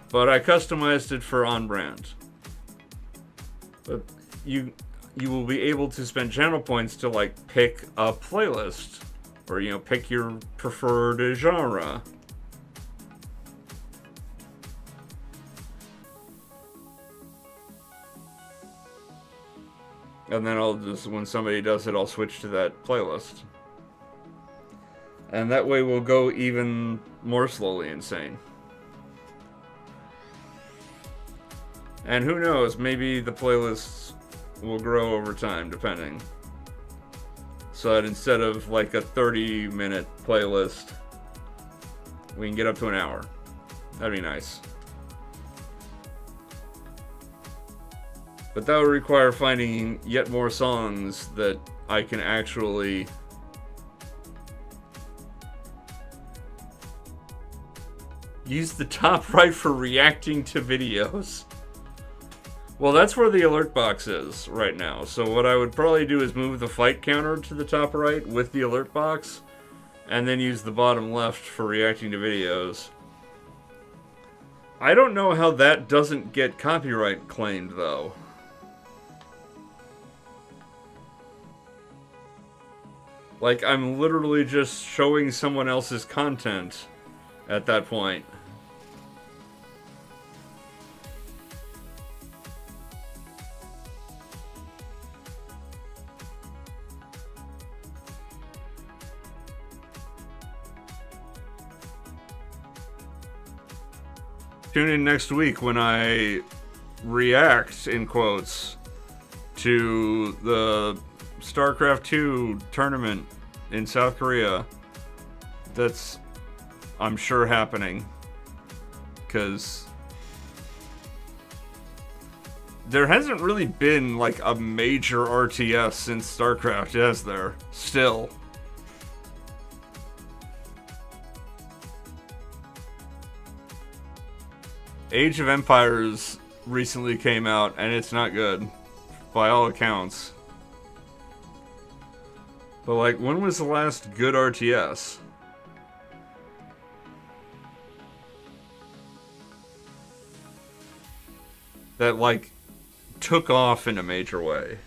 But I customized it for on brand. But you will be able to spend channel points to like pick a playlist, or you know, pick your preferred genre. And then I'll just, when somebody does it, I'll switch to that playlist. And that way we'll go even more slowly insane. And who knows, maybe the playlists will grow over time, depending. So that instead of like a 30-minute playlist, we can get up to an hour. That'd be nice. But that would require finding yet more songs that I can actually use the top right for reacting to videos. Well, that's where the alert box is right now. So what I would probably do is move the fight counter to the top right with the alert box, and then use the bottom left for reacting to videos. I don't know how that doesn't get copyright claimed, though. Like, I'm literally just showing someone else's content at that point. Tune in next week when I react, in quotes, to the StarCraft 2 tournament in South Korea. That's, I'm sure, happening. Because there hasn't really been like a major RTS since StarCraft, has there? Still. Age of Empires recently came out, and it's not good, by all accounts. But like, when was the last good RTS? That like, took off in a major way.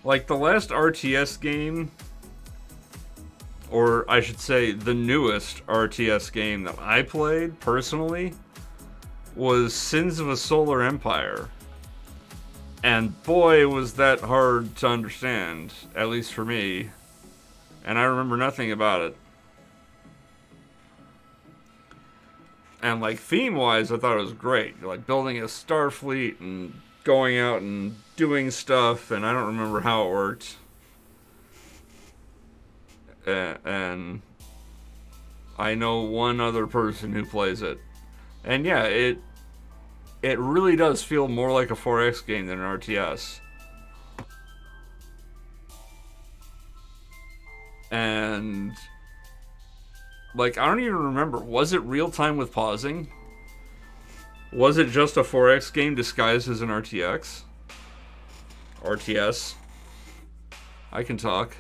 Like, the last RTS game or I should say the newest RTS game that I played personally, was Sins of a Solar Empire. And boy, was that hard to understand, at least for me. And I remember nothing about it. And like theme-wise, I thought it was great. Like building a Starfleet and going out and doing stuff, and I don't remember how it worked. And I know one other person who plays it. And yeah, it really does feel more like a 4X game than an RTS. And like, I don't even remember, was it real time with pausing? Was it just a 4X game disguised as an RTS? RTS? I can talk.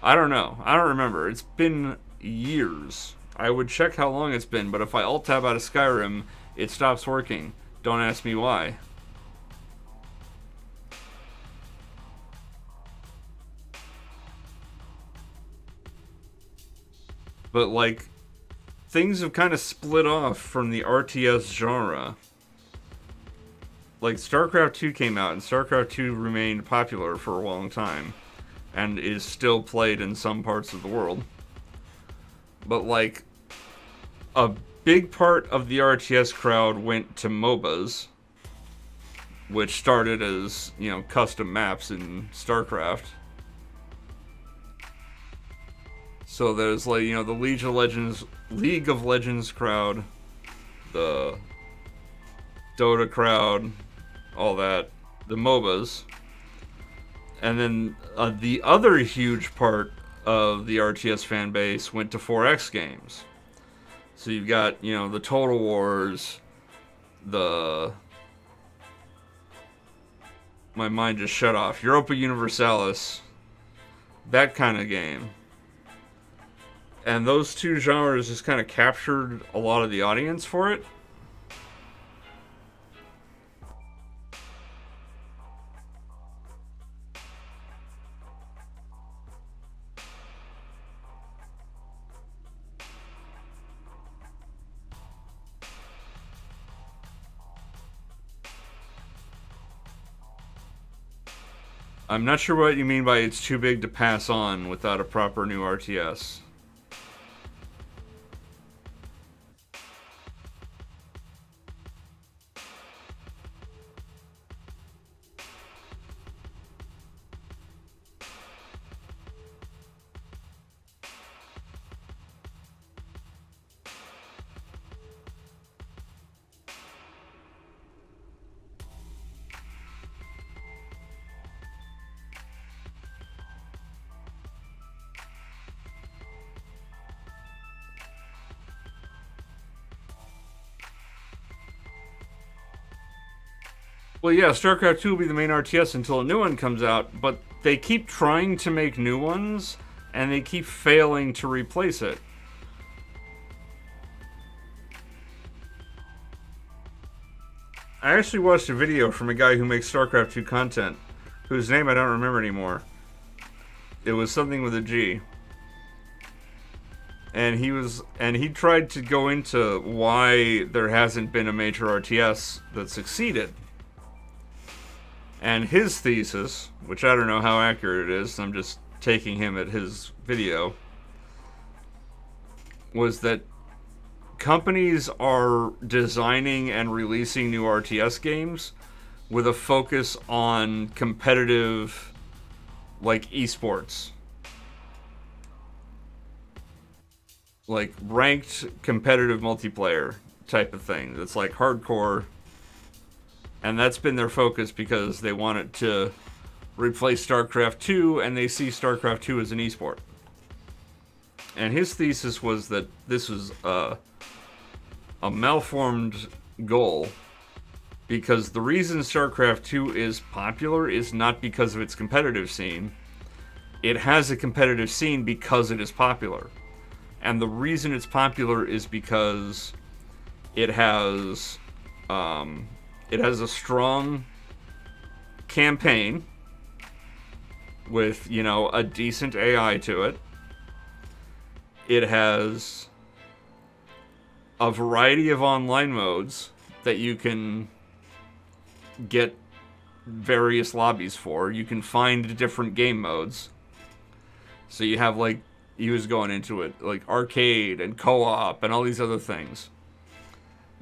I don't know. I don't remember. It's been years. I would check how long it's been, but if I alt-tab out of Skyrim, it stops working. Don't ask me why. But, like, things have kind of split off from the RTS genre. Like, StarCraft 2 came out, and StarCraft 2 remained popular for a long time, and is still played in some parts of the world. But, like, a big part of the RTS crowd went to MOBAs, which started as, you know, custom maps in StarCraft. So there's, like, you know, the League of Legends crowd, the Dota crowd, all that, the MOBAs. And then the other huge part of the RTS fan base went to 4X games. So you've got, you know, the Total Wars, my mind just shut off, Europa Universalis, that kind of game. And those two genres just kind of captured a lot of the audience for it. I'm not sure what you mean by it's too big to pass on without a proper new RTS. Well, yeah, StarCraft 2 will be the main RTS until a new one comes out, but they keep trying to make new ones, and they keep failing to replace it. I actually watched a video from a guy who makes StarCraft 2 content, whose name I don't remember anymore. It was something with a G. And he tried to go into why there hasn't been a major RTS that succeeded. And his thesis, which I don't know how accurate it is, I'm just taking him at his video, was that companies are designing and releasing new RTS games with a focus on competitive, like, esports. Like, ranked competitive multiplayer type of thing. That's like hardcore. And that's been their focus because they want it to replace StarCraft 2, and they see StarCraft 2 as an esport. And his thesis was that this was a malformed goal, because the reason StarCraft 2 is popular is not because of its competitive scene. It has a competitive scene because it is popular. And the reason it's popular is because it has a strong campaign, with, you know, a decent AI to it. It has a variety of online modes that you can get various lobbies for. You can find different game modes. So you have, like, he was going into it, like arcade and co-op and all these other things.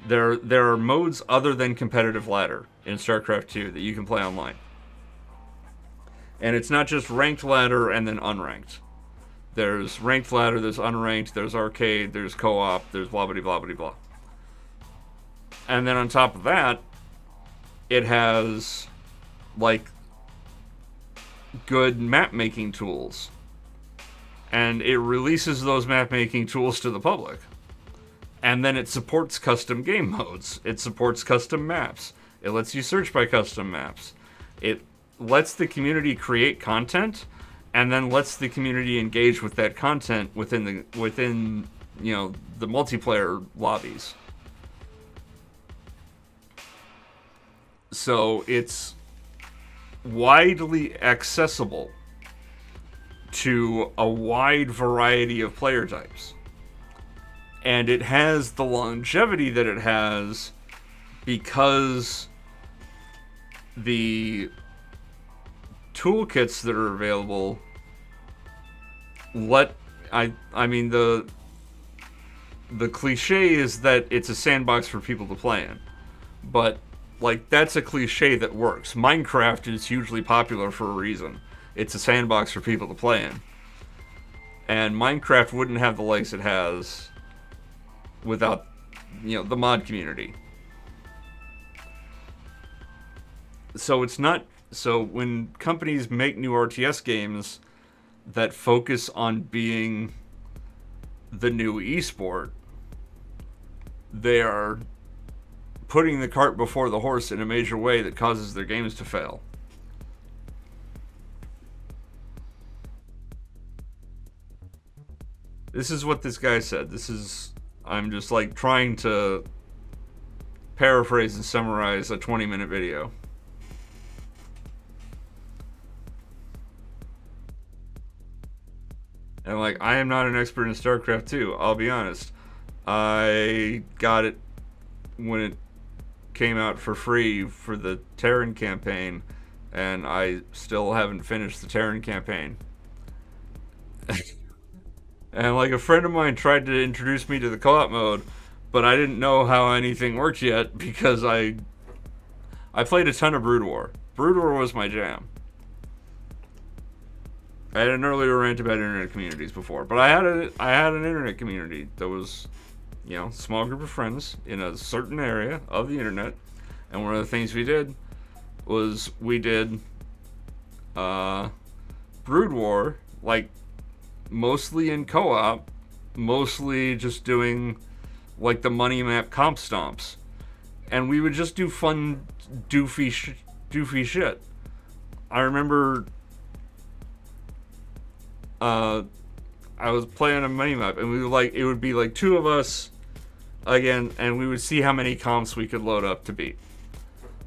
There are modes other than competitive ladder in StarCraft 2 that you can play online. And it's not just ranked ladder and then unranked. There's ranked ladder, there's unranked, there's arcade, there's co-op, there's blah blah blah blah blah. And then on top of that, it has like good map making tools. And it releases those map making tools to the public. And then it supports custom game modes. It supports custom maps. It lets you search by custom maps. It lets the community create content, and then lets the community engage with that content within you know, the multiplayer lobbies. So it's widely accessible to a wide variety of player types. And it has the longevity that it has because the toolkits that are available I mean the cliche is that it's a sandbox for people to play in. But like that's a cliche that works. Minecraft is hugely popular for a reason. It's a sandbox for people to play in. And Minecraft wouldn't have the legs it has without, you know, the mod community. So it's not... So when companies make new RTS games that focus on being the new esport, they are putting the cart before the horse in a major way that causes their games to fail. This is what this guy said. I'm just like trying to paraphrase and summarize a 20-minute video. And like, I am not an expert in StarCraft 2, I'll be honest. I got it when it came out for free for the Terran campaign, and I still haven't finished the Terran campaign. And like a friend of mine tried to introduce me to the co-op mode, but I didn't know how anything worked yet because I played a ton of Brood War. Brood War was my jam. I had an earlier rant about internet communities before, but I had an internet community that was, you know, a small group of friends in a certain area of the internet, and one of the things we did was we did Brood War, like mostly in co-op, mostly just doing like the money map comp stomps, and we would just do fun doofy shit. I remember I was playing a money map, and we would like, it would be like two of us again, and we would see how many comps we could load up to beat.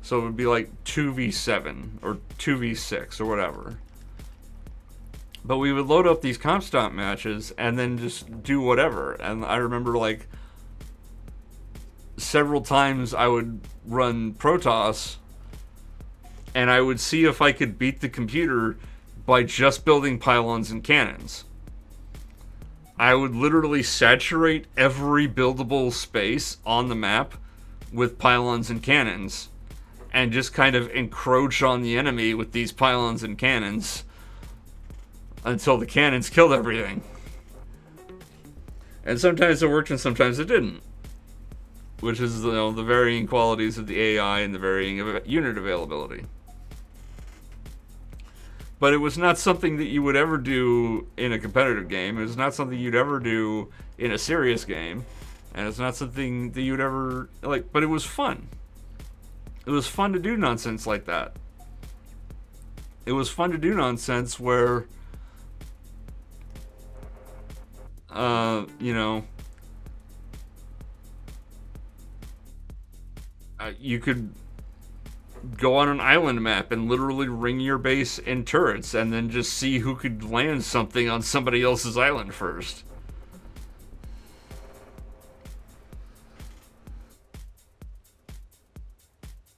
So it would be like 2v7 or 2v6 or whatever. But we would load up these comp stomp matches and then just do whatever. And I remember like several times I would run Protoss and I would see if I could beat the computer by just building pylons and cannons. I would literally saturate every buildable space on the map with pylons and cannons and just kind of encroach on the enemy with these pylons and cannons until the cannons killed everything. And sometimes it worked and sometimes it didn't. Which is, you know, the varying qualities of the AI and the varying unit availability. But it was not something that you would ever do in a competitive game. It was not something you'd ever do in a serious game. And it's not something that you'd ever, like, but it was fun. It was fun to do nonsense like that. It was fun to do nonsense where, you know, you could go on an island map and literally ring your base in turrets and then just see who could land something on somebody else's island first.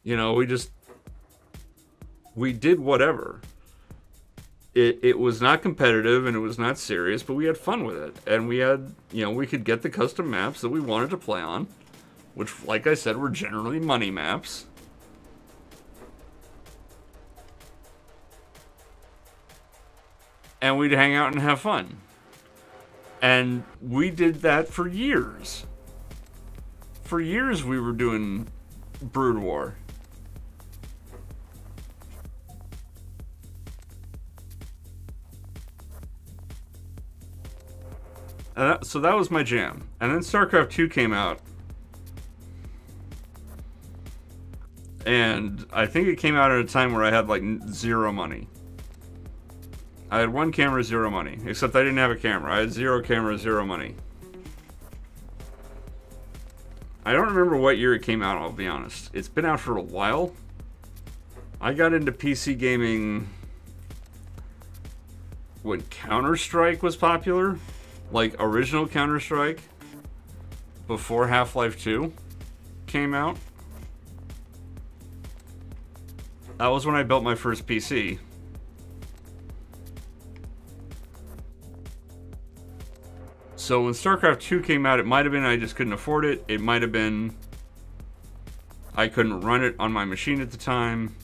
You know, we did whatever. It was not competitive and it was not serious, but we had fun with it. And we had, you know, we could get the custom maps that we wanted to play on, which, like I said, were generally money maps. And we'd hang out and have fun. And we did that for years. For years we were doing Brood War. So that was my jam. And then StarCraft 2 came out. And I think it came out at a time where I had like zero money. I had one camera, zero money. Except I didn't have a camera. I had zero camera, zero money. I don't remember what year it came out, I'll be honest. It's been out for a while. I got into PC gaming when Counter-Strike was popular. Like, original Counter-Strike. Before Half-Life 2 came out. That was when I built my first PC. So when StarCraft 2 came out, it might have been I just couldn't afford it. It might have been I couldn't run it on my machine at the time.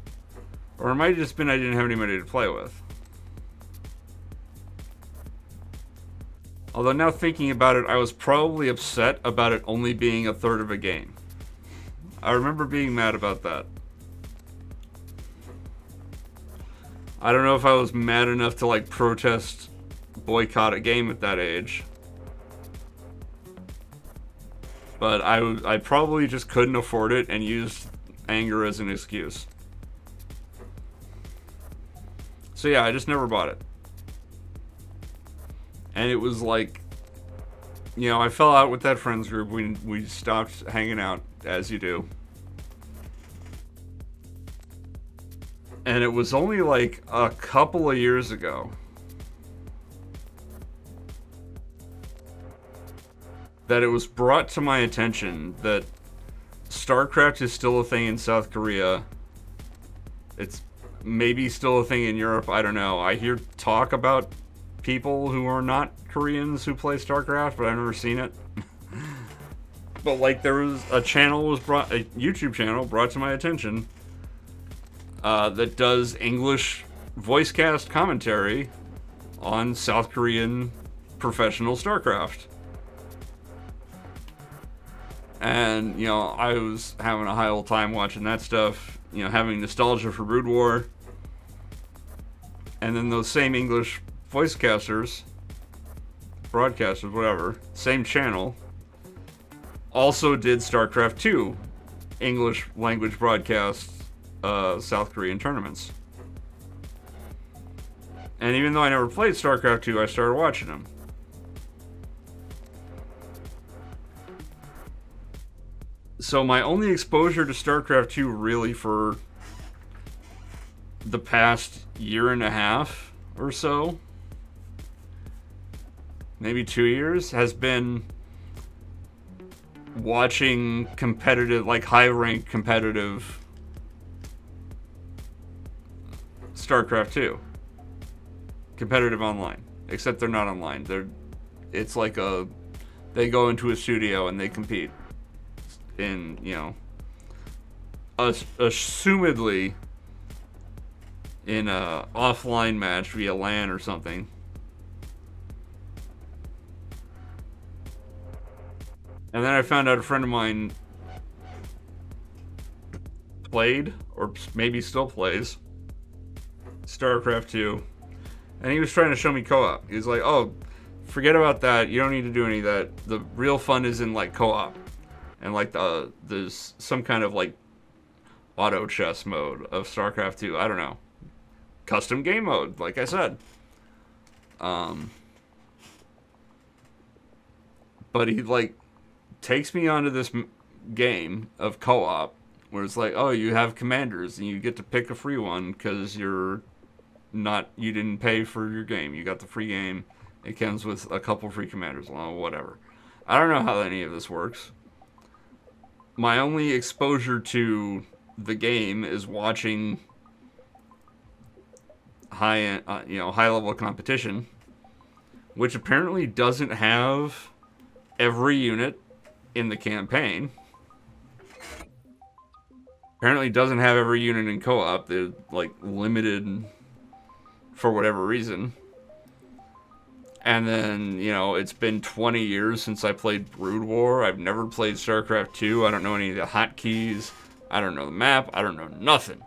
Or it might have just been I didn't have anybody to play with. Although now thinking about it, I was probably upset about it only being a third of a game. I remember being mad about that. I don't know if I was mad enough to like protest, boycott a game at that age. But I probably just couldn't afford it and used anger as an excuse. So yeah, I just never bought it. And it was like, you know, I fell out with that friends group. We stopped hanging out, as you do. And it was only like a couple of years ago that it was brought to my attention that StarCraft is still a thing in South Korea. It's maybe still a thing in Europe, I don't know. I hear talk about people who are not Koreans who play StarCraft, but I've never seen it. But like there was a YouTube channel brought to my attention that does English voice cast commentary on South Korean professional StarCraft. And, you know, I was having a high old time watching that stuff, you know, having nostalgia for Brood War. And then those same English voice casters, broadcasters, whatever, same channel, also did StarCraft 2 English language broadcasts, South Korean tournaments. And even though I never played StarCraft 2, I started watching them. So my only exposure to StarCraft 2 really for the past year and a half or so, maybe 2 years, has been watching competitive, like high-ranked competitive StarCraft 2. Competitive online. Except they're not online. It's like they go into a studio and they compete in, you know, assumedly in a offline match via LAN or something. And then I found out a friend of mine played, or maybe still plays, StarCraft 2. And he was trying to show me co-op. He was like, oh, forget about that. You don't need to do any of that. The real fun is in, like, co-op. And, like, there's some kind of, like, auto chess mode of StarCraft 2. I don't know. Custom game mode, like I said. But he, like, takes me onto this game of co-op where it's like, oh, you have commanders and you get to pick a free one because you didn't pay for your game. You got the free game. It comes with a couple free commanders. Well, whatever. I don't know how any of this works. My only exposure to the game is watching high level competition, which apparently doesn't have every unit in the campaign. Apparently doesn't have every unit in co-op. They're like limited for whatever reason. And then, it's been 20 years since I played Brood War. I've never played StarCraft 2. I don't know any of the hotkeys. I don't know the map. I don't know nothing.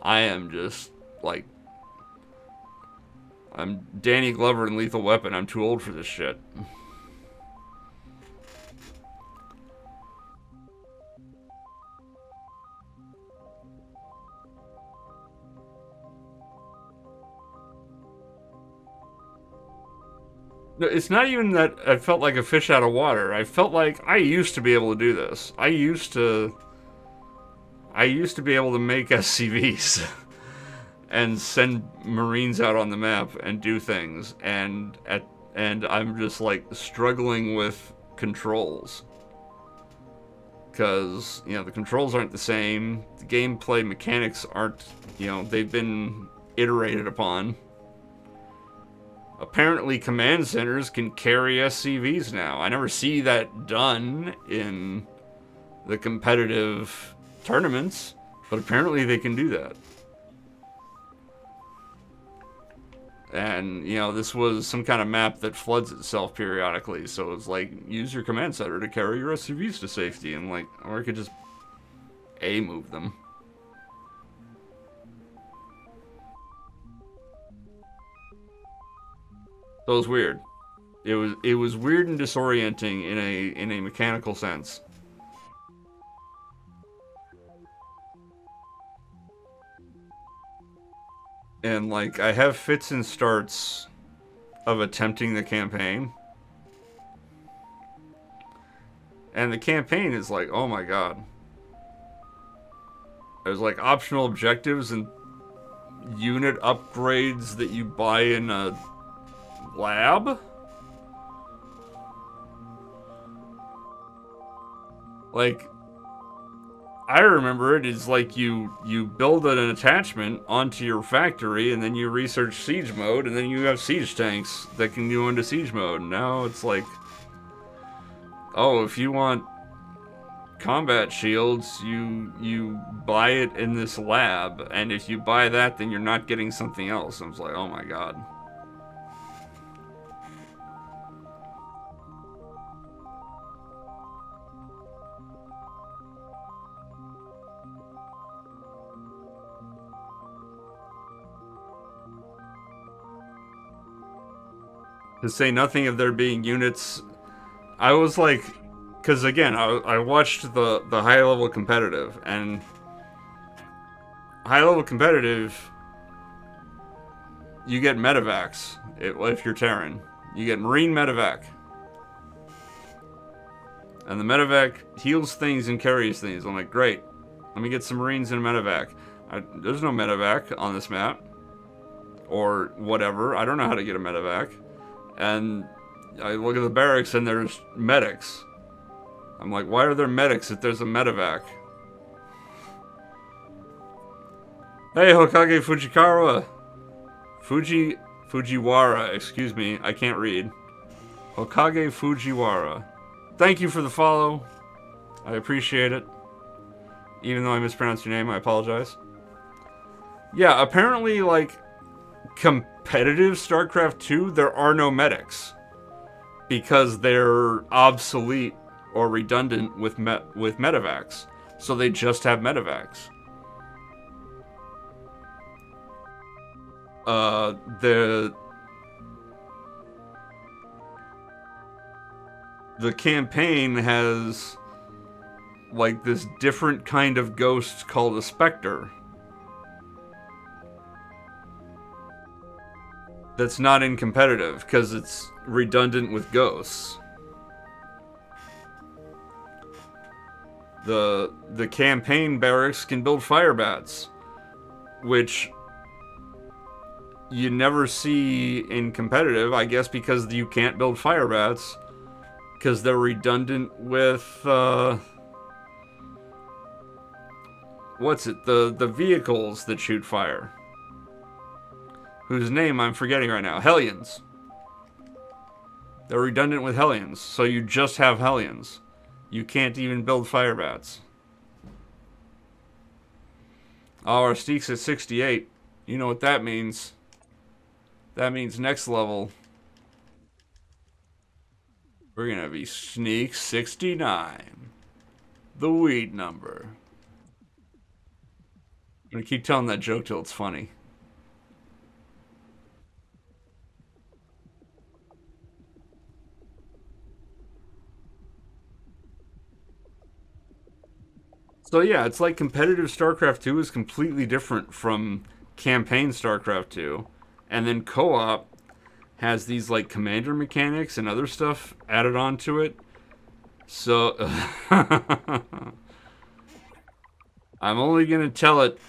I am just, like... I'm Danny Glover in Lethal Weapon. I'm too old for this shit. No, it's not even that I felt like a fish out of water. I felt like I used to be able to do this. I used to be able to make SCVs and send Marines out on the map and do things, and I'm just like struggling with controls. Because, the controls aren't the same. The gameplay mechanics aren't, they've been iterated upon. Apparently command centers can carry SCVs now. I never see that done in the competitive tournaments, but apparently they can do that. And, this was some kind of map that floods itself periodically, so it's like, use your command center to carry your SCVs to safety, and like, or I could just move them. So it was weird. It was weird and disorienting in a mechanical sense. And like, I have fits and starts of attempting the campaign. And the campaign is like, oh my god. There's like optional objectives and unit upgrades that you buy in a lab? Like, I remember it is like you build an attachment onto your factory and then you research siege mode and then you have siege tanks that can go into siege mode. Now it's like, oh, if you want combat shields, you buy it in this lab, and if you buy that, then you're not getting something else. I was like, oh my god. To say nothing of there being units, I was like, because again, I watched the high level competitive, and high level competitive, you get medevacs if you're Terran. You get Marine medevac, and the medevac heals things and carries things. I'm like, great, let me get some Marines and a medevac. There's no medevac on this map, or whatever. I don't know how to get a medevac. And I look at the barracks and there's medics. I'm like, why are there medics if there's a medevac? Hey, Hokage Fujiwara, excuse me, I can't read. Hokage Fujiwara. Thank you for the follow. I appreciate it. Even though I mispronounced your name, I apologize. Yeah, apparently, like, competitive StarCraft 2, there are no medics. Because they're obsolete or redundant with medevacs. So they just have medevacs. The campaign has like this different kind of ghost called a Spectre. That's not in competitive, because it's redundant with ghosts. The campaign barracks can build fire bats, which you never see in competitive, I guess because you can't build fire bats because they're redundant with what's it? The vehicles that shoot fire, whose name I'm forgetting right now. Helgens. They're redundant with Helgens, so you just have Helgens. You can't even build fire bats. Oh, our Steek's at 68. You know what that means. That means next level, we're gonna be Sneak 69. The weed number. I'm gonna keep telling that joke till it's funny. So yeah, it's like competitive StarCraft 2 is completely different from campaign StarCraft 2. And then co-op has these like commander mechanics and other stuff added onto it. So I'm only going to tell it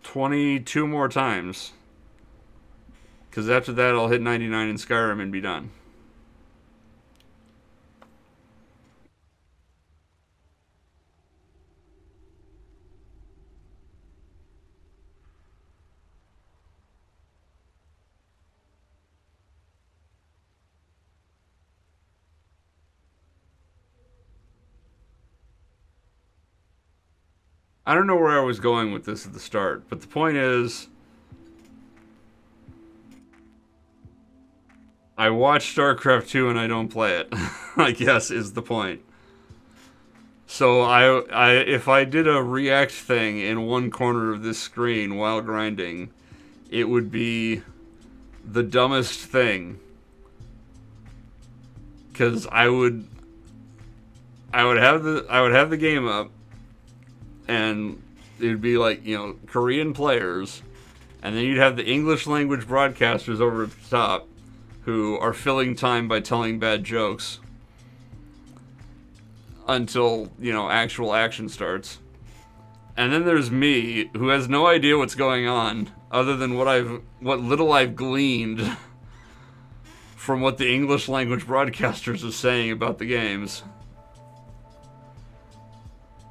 22 more times. Because after that I'll hit 99 in Skyrim and be done. I don't know where I was going with this at the start, but the point is, I watch StarCraft 2 and I don't play it, I guess is the point. So if I did a react thing in one corner of this screen while grinding, it would be the dumbest thing. Because I would have the game up, and it'd be like, you know, Korean players, and then you'd have the English language broadcasters over at the top who are filling time by telling bad jokes until, you know, actual action starts. And then there's me, who has no idea what's going on other than what little I've gleaned from what the English language broadcasters are saying about the games.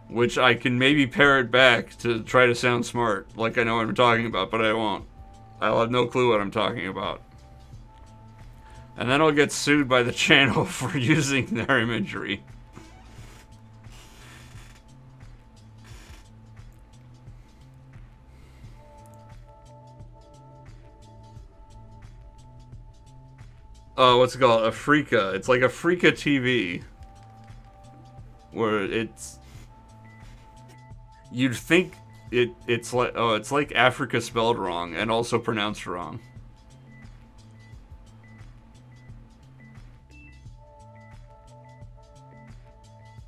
Which I can maybe parrot back to try to sound smart, like I know what I'm talking about, but I won't. I'll have no clue what I'm talking about. And then I'll get sued by the channel for using their imagery. Oh, what's it called? Afrika. It's like Afrika TV. Where it's... You'd think it's like, oh, it's like Africa spelled wrong and also pronounced wrong.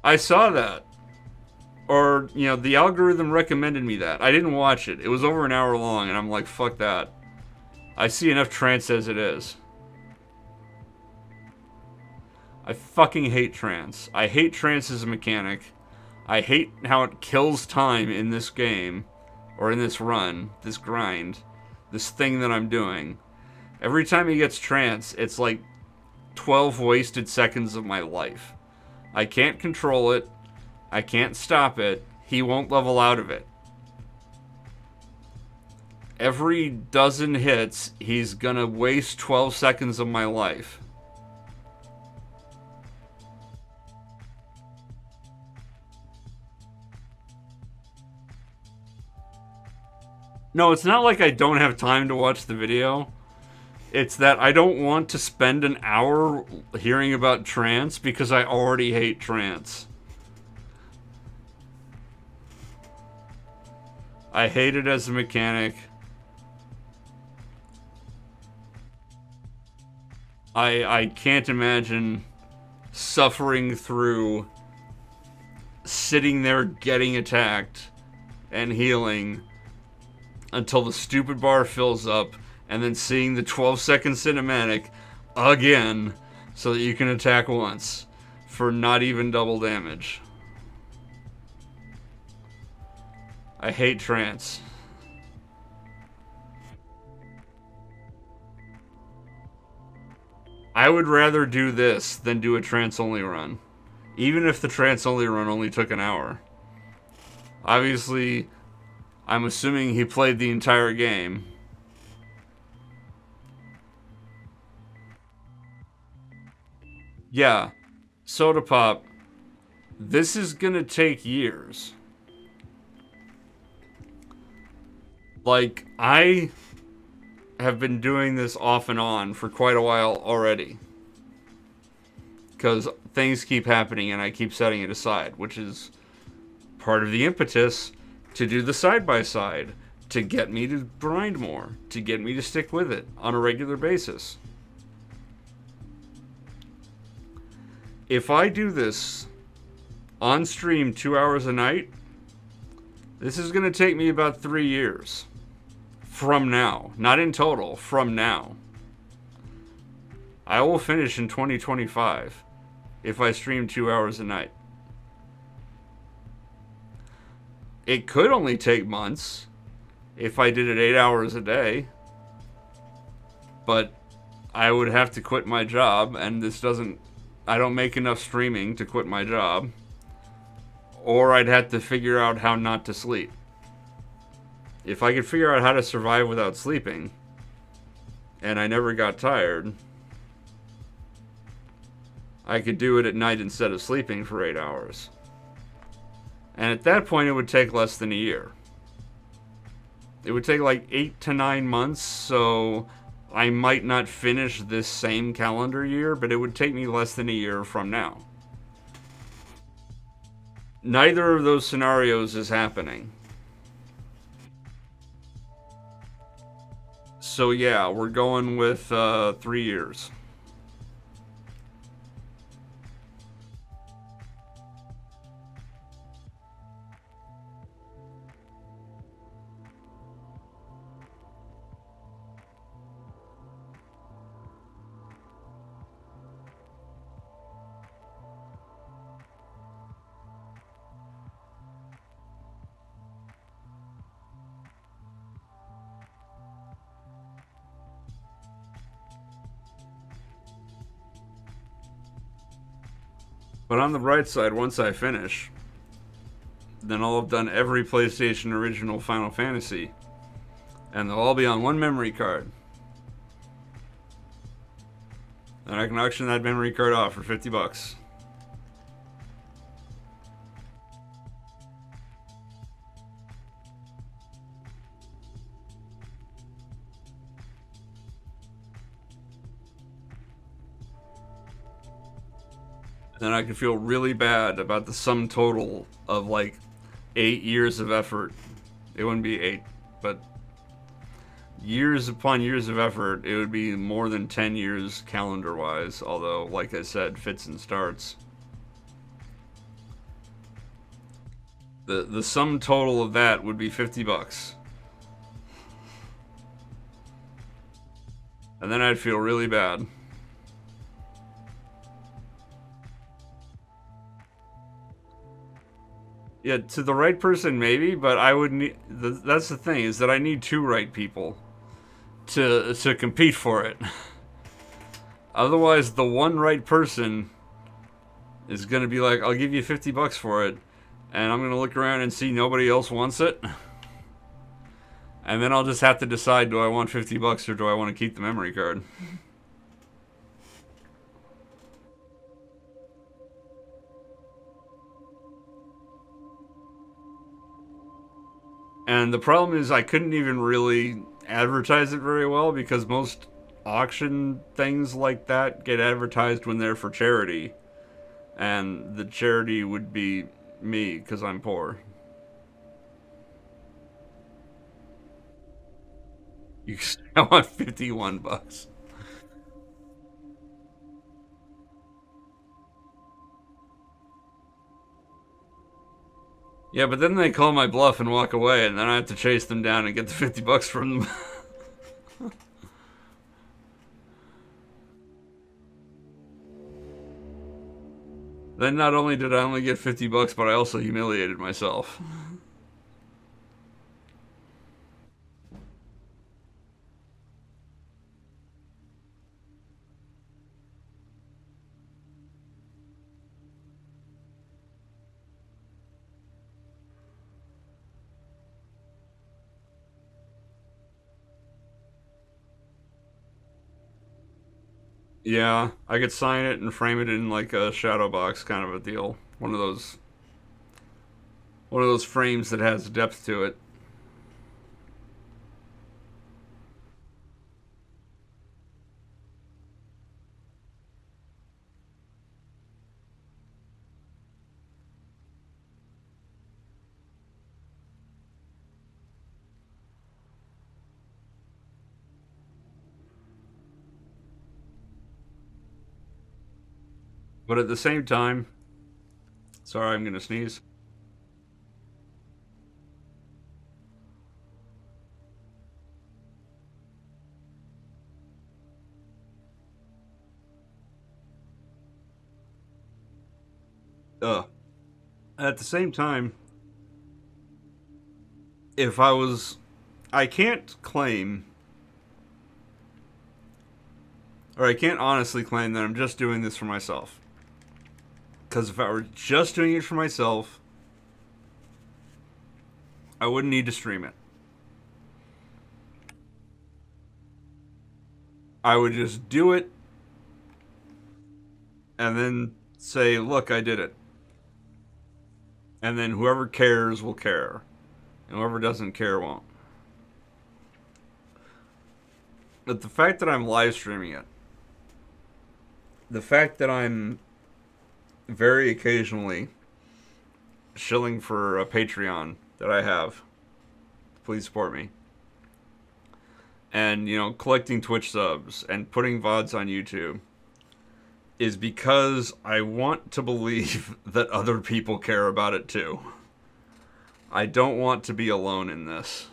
I saw that. Or, you know, the algorithm recommended me that. I didn't watch it. It was over an hour long, and I'm like, fuck that. I see enough trance as it is. I fucking hate trance. I hate trance as a mechanic. I hate how it kills time in this game, or in this run, this grind, this thing that I'm doing. Every time he gets trance, it's like 12 wasted seconds of my life. I can't control it. I can't stop it. He won't level out of it. Every dozen hits, he's gonna waste 12 seconds of my life. No, it's not like I don't have time to watch the video. It's that I don't want to spend an hour hearing about trance because I already hate trance. I hate it as a mechanic. I can't imagine suffering through sitting there getting attacked and healing until the stupid bar fills up, and then seeing the 12-second cinematic again so that you can attack once. for not even double damage. I hate trance. I would rather do this than do a trance only run. Even if the trance only run only took an hour. Obviously, I'm assuming he played the entire game. Yeah, Soda Pop, this is gonna take years. Like, I have been doing this off and on for quite a while already. Because things keep happening and I keep setting it aside, which is part of the impetus to do the side-by-side, to get me to grind more, to get me to stick with it on a regular basis. If I do this on stream 2 hours a night, this is going to take me about 3 years from now. Not in total, from now. I will finish in 2025 if I stream 2 hours a night. It could only take months if I did it 8 hours a day, but I would have to quit my job, and I don't make enough streaming to quit my job, or I'd have to figure out how not to sleep. If I could figure out how to survive without sleeping, and I never got tired, I could do it at night instead of sleeping for 8 hours. And at that point, it would take less than a year. It would take like 8 to 9 months, so I might not finish this same calendar year, but it would take me less than a year from now. Neither of those scenarios is happening. So yeah, we're going with 3 years. But on the bright side, once I finish, then I'll have done every PlayStation original Final Fantasy. And they'll all be on one memory card. And I can auction that memory card off for $50. Then I could feel really bad about the sum total of like 8 years of effort. It wouldn't be 8, but years upon years of effort. It would be more than 10 years calendar-wise, although, like I said, fits and starts. The sum total of that would be $50. And then I'd feel really bad. Yeah, to the right person, maybe, but I would need... That's the thing, is that I need 2 right people to compete for it. Otherwise, the one right person is going to be like, I'll give you $50 for it, and I'm going to look around and see nobody else wants it. And then I'll just have to decide, do I want $50 or do I want to keep the memory card? And the problem is I couldn't even really advertise it very well because most auction things like that get advertised when they're for charity. And the charity would be me because I'm poor. I want $51. Yeah, but then they call my bluff and walk away, and then I have to chase them down and get the $50 from them. Then not only did I only get 50 bucks, but I also humiliated myself. Yeah, I could sign it and frame it in like a shadow box kind of a deal. One of those frames that has depth to it. But at the same time, sorry, I'm gonna sneeze. Uh, at the same time, if I was, I can't claim, or I can't honestly claim that I'm just doing this for myself. Because if I were just doing it for myself, I wouldn't need to stream it. I would just do it and then say, look, I did it. And then whoever cares will care. And whoever doesn't care won't. But the fact that I'm live streaming it, the fact that I'm very occasionally shilling for a Patreon that I have, please support me, and, collecting Twitch subs and putting VODs on YouTube is because I want to believe that other people care about it too. I don't want to be alone in this.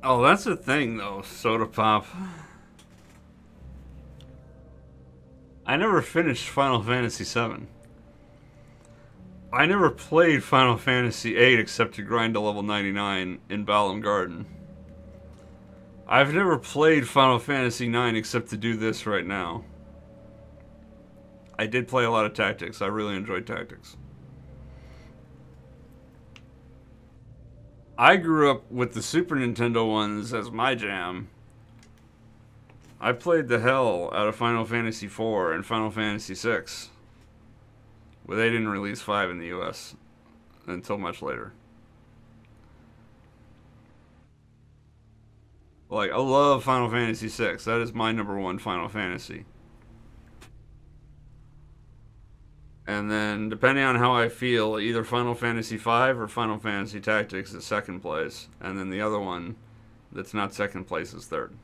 Oh, that's the thing, though, Soda Pop. I never finished Final Fantasy VII. I never played Final Fantasy VIII except to grind to level 99 in Balamb Garden. I've never played Final Fantasy IX except to do this right now. I did play a lot of Tactics. I really enjoyed Tactics. I grew up with the Super Nintendo ones as my jam. I played the hell out of Final Fantasy IV and Final Fantasy VI. But they didn't release 5 in the US until much later. Like, I love Final Fantasy VI. That is my number one Final Fantasy. And then, depending on how I feel, either Final Fantasy V or Final Fantasy Tactics is second place. And then the other one that's not second place is third.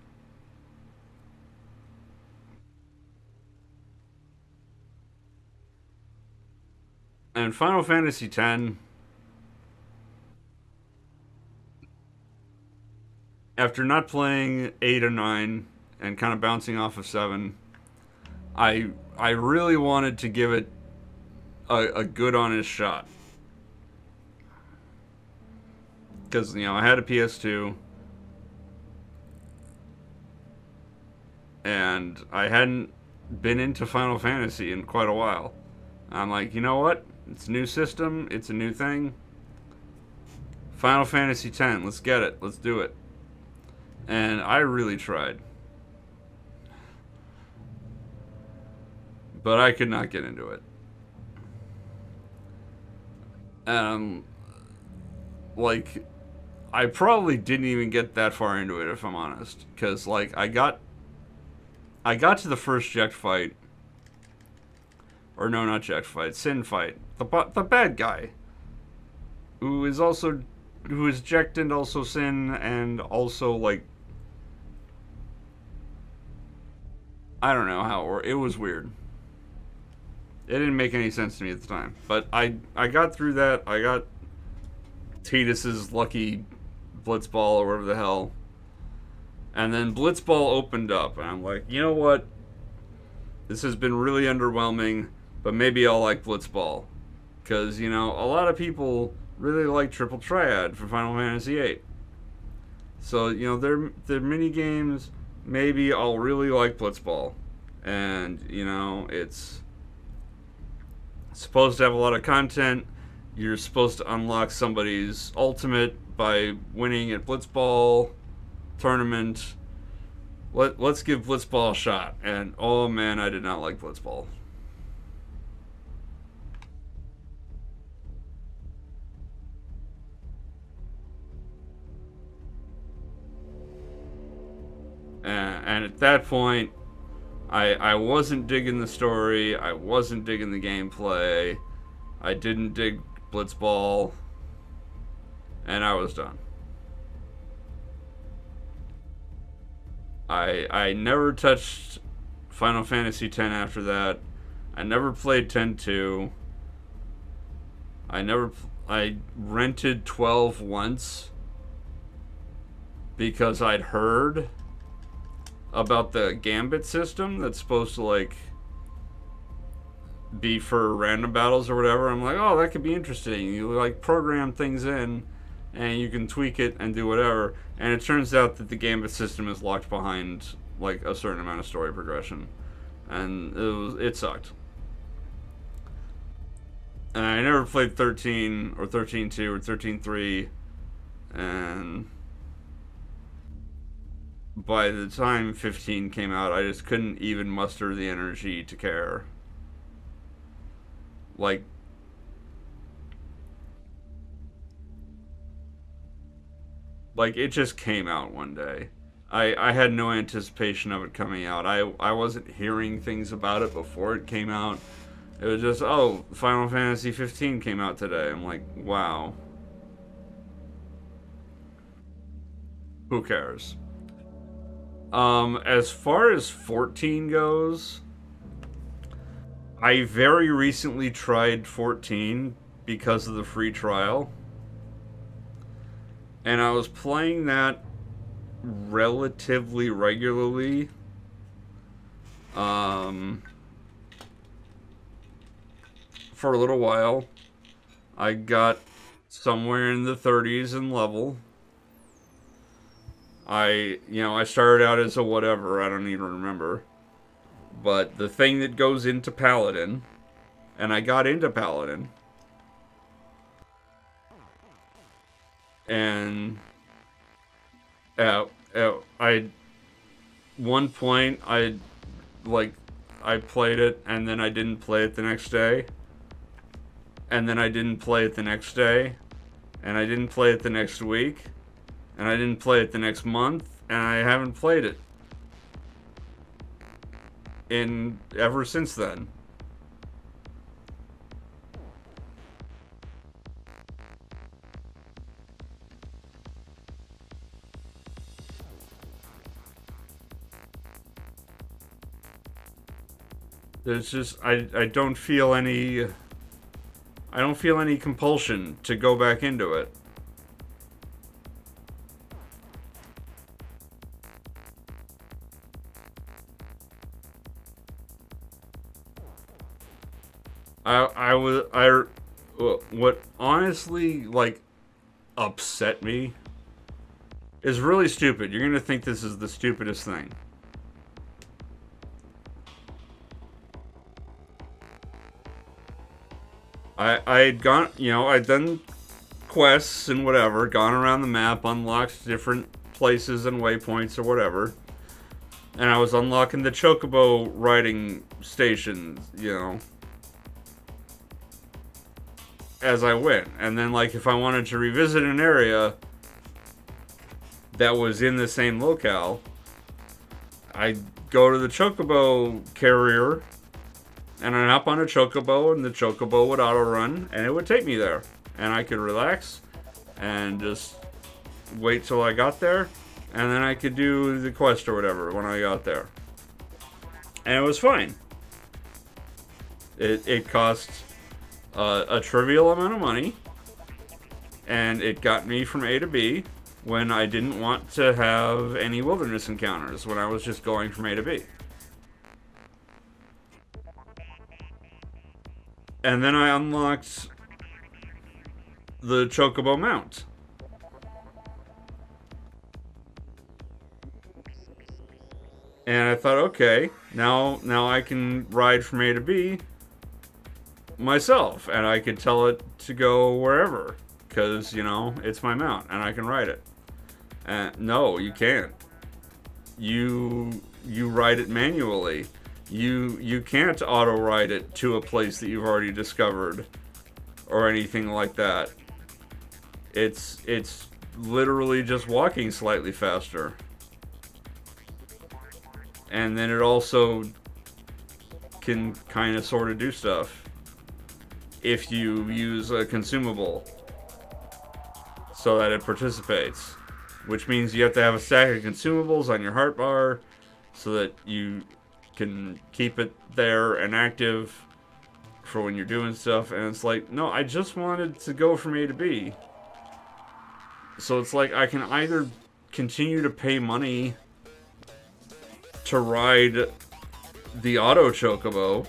And Final Fantasy X, after not playing 8 or 9 and kind of bouncing off of 7, I really wanted to give it a good honest shot. Because, I had a PS2. and I hadn't been into Final Fantasy in quite a while. I'm like, you know what? It's a new system. It's a new thing. Final Fantasy X. Let's get it. Let's do it. And I really tried. But I could not get into it. Like, I probably didn't even get that far into it, if I'm honest. Because, like, I got to the first Ject fight. Or no, not Ject fight. Sin fight. The bad guy. Who is Ject and also Sin and also, like... I don't know how it was weird. It didn't make any sense to me at the time. But I got through that. I got Tidus's lucky Blitzball or whatever the hell. And then Blitzball opened up. And I'm like, you know what? This has been really underwhelming. But maybe I'll like Blitzball. Because, you know, a lot of people really like Triple Triad for Final Fantasy VIII. So, you know, their mini games, maybe I'll really like Blitzball. And, you know, it's supposed to have a lot of content. You're supposed to unlock somebody's ultimate by winning at Blitzball tournament. Let's give Blitzball a shot. And oh man, I did not like Blitzball. And at that point, I wasn't digging the story. I wasn't digging the gameplay. I didn't dig Blitzball. And I was done. I never touched Final Fantasy X after that. I never played 10-2. I rented 12 once because I'd heard about the Gambit system that's supposed to, like, be for random battles or whatever. I'm like, oh, that could be interesting. You, like, program things in and you can tweak it and do whatever. And it turns out that the Gambit system is locked behind, like, a certain amount of story progression. And it sucked. And I never played 13 or 13-2 or 13-3. And by the time 15 came out, I just couldn't even muster the energy to care. Like, it just came out one day. I had no anticipation of it coming out. I wasn't hearing things about it before it came out. It was just, oh, Final Fantasy 15 came out today. I'm like, wow. Who cares? As far as 14 goes, I very recently tried 14 because of the free trial. And I was playing that relatively regularly. For a little while. I got somewhere in the 30s in level. I started out as a whatever, I don't even remember. But the thing that goes into Paladin, and I got into Paladin. And at one point I played it and then I didn't play it the next day. And then I didn't play it the next day. And I didn't play it the next week. And I didn't play it the next month. And I haven't played it ever since then. There's just I don't feel any compulsion to go back into it. What honestly, like, upset me is really stupid. You're gonna think this is the stupidest thing. I'd gone, you know, I'd done quests and whatever, gone around the map, unlocked different places and waypoints or whatever. And I was unlocking the chocobo riding stations, you know, as I went. And then, like, if I wanted to revisit an area that was in the same locale, I'd go to the chocobo carrier, and I'd hop on a chocobo, and the chocobo would auto-run, and it would take me there. And I could relax, and just wait till I got there, and then I could do the quest or whatever when I got there. And it was fine. It cost a trivial amount of money, and it got me from A to B when I didn't want to have any wilderness encounters, when I was just going from A to B. And then I unlocked the chocobo mount. And I thought, okay, now I can ride from A to B myself, and I could tell it to go wherever, because, you know, it's my mount, and I can ride it. No, you can't. You ride it manually. You can't auto-ride it to a place that you've already discovered, or anything like that. It's literally just walking slightly faster. And then it also can kind of sort of do stuff if you use a consumable so that it participates. Which means you have to have a stack of consumables on your heart bar so that you can keep it there and active for when you're doing stuff. And it's like, no, I just wanted to go from A to B. So it's like I can either continue to pay money to ride the auto chocobo,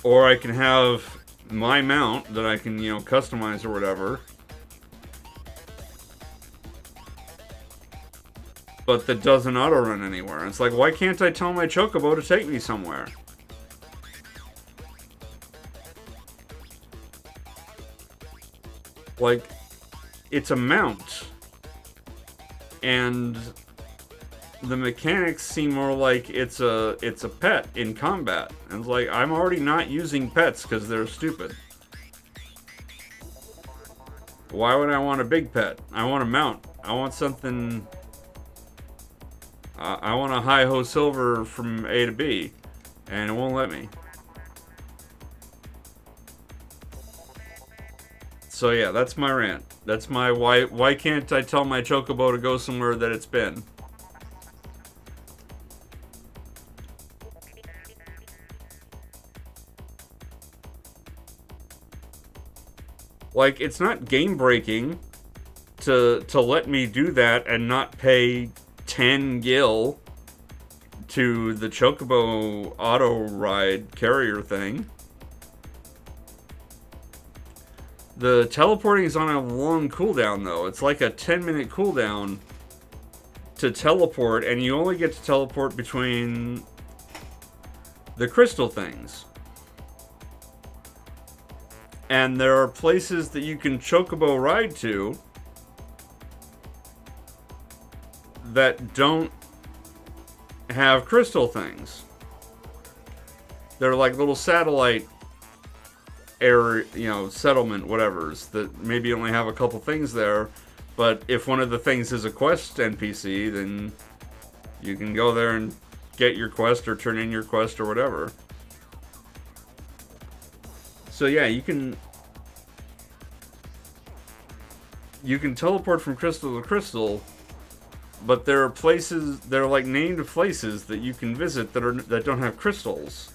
or I can have my mount that I can, you know, customize or whatever, but that doesn't auto run anywhere. And it's like, why can't I tell my chocobo to take me somewhere? Like, it's a mount, and the mechanics seem more like it's a pet in combat. And it's like, I'm already not using pets because they're stupid. Why would I want a big pet? I want a mount. I want something. I want a hi-ho silver from A to B, and it won't let me. So yeah, that's my rant. That's my why can't I tell my chocobo to go somewhere that it's been? Like, it's not game breaking to let me do that and not pay 10 gil to the chocobo auto ride carrier thing. The teleporting is on a long cooldown, though. It's like a 10-minute cooldown to teleport, and you only get to teleport between the crystal things. And there are places that you can chocobo ride to that don't have crystal things. They're like little satellite area, you know, settlement whatevers that maybe only have a couple things there, but if one of the things is a quest NPC, then you can go there and get your quest or turn in your quest or whatever. So yeah, you can teleport from crystal to crystal, but there are places, they're like named places that you can visit that don't have crystals.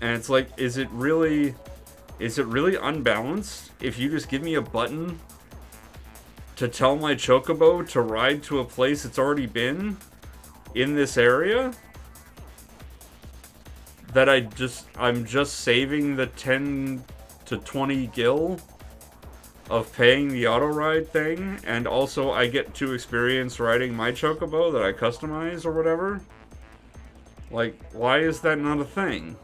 And it's like, is it really unbalanced if you just give me a button to tell my chocobo to ride to a place it's already been in this area? That I'm just saving the 10 to 20 gil of paying the auto ride thing, and also I get to experience riding my chocobo that I customize or whatever. Like, why is that not a thing?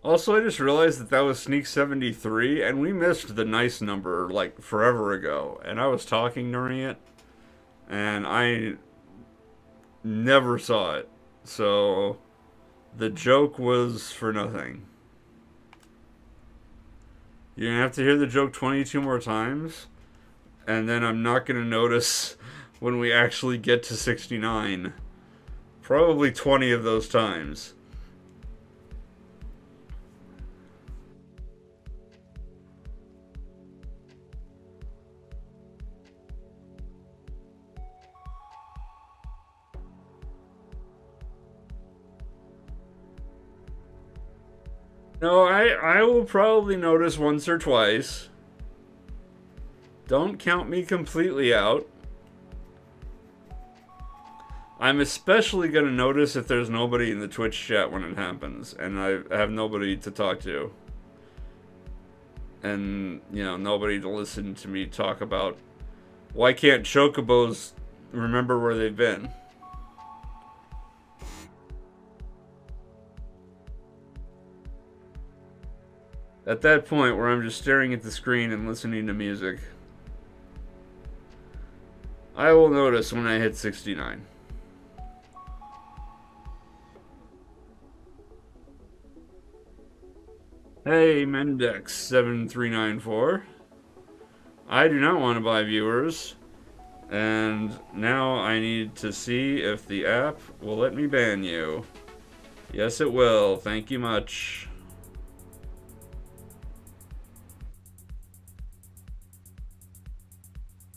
Also, I just realized that that was Sneak 73, and we missed the nice number, like, forever ago. And I was talking during it, and I never saw it. So, the joke was for nothing. You're gonna have to hear the joke 22 more times, and then I'm not gonna notice when we actually get to 69. Probably 20 of those times. No, I will probably notice once or twice. Don't count me completely out. I'm especially going to notice if there's nobody in the Twitch chat when it happens, and I have nobody to talk to. And, you know, nobody to listen to me talk about why can't chocobos remember where they've been. At that point where I'm just staring at the screen and listening to music, I will notice when I hit 69. Hey, Mendex7394. I do not want to buy viewers, and now I need to see if the app will let me ban you. Yes, it will. Thank you much.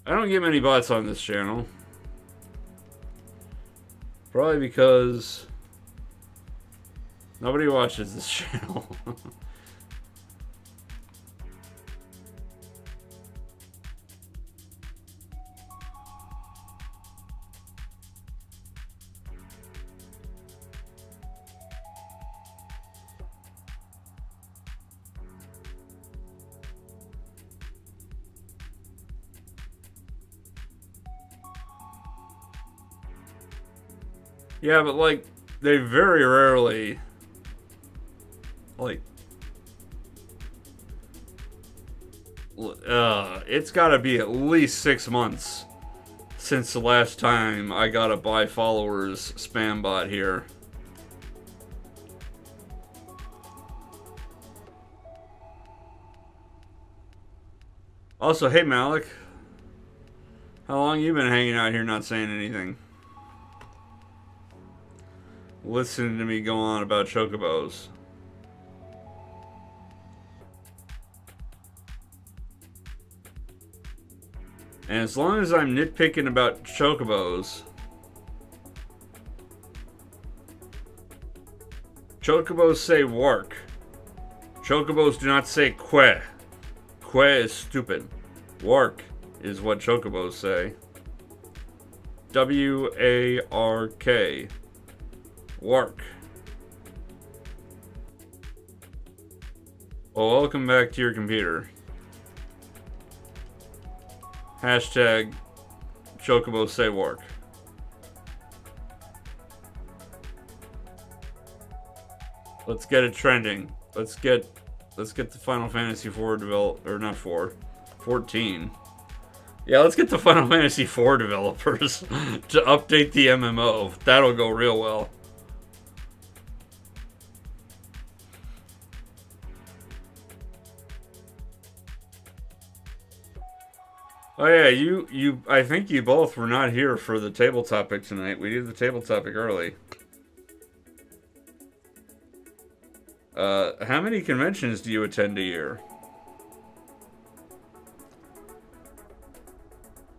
I don't get many bots on this channel. Probably because nobody watches this channel. Yeah, but like, they very rarely, like, it's gotta be at least 6 months since the last time I got a buy followers spam bot here. Also, hey Malik, how long you been hanging out here not saying anything? Listening to me go on about chocobos. And as long as I'm nitpicking about chocobos, chocobos say wark. Chocobos do not say que. Que is stupid. Wark is what chocobos say. W-A-R-K. Wark. Well, welcome back to your computer. Hashtag Chocobos say wark. Let's get it trending. Let's get the Final Fantasy 4 or not 4, 14. Yeah, let's get the Final Fantasy 4 developers to update the MMO. That'll go real well. Oh yeah, I think you both were not here for the table topic tonight. We did the table topic early. How many conventions do you attend a year?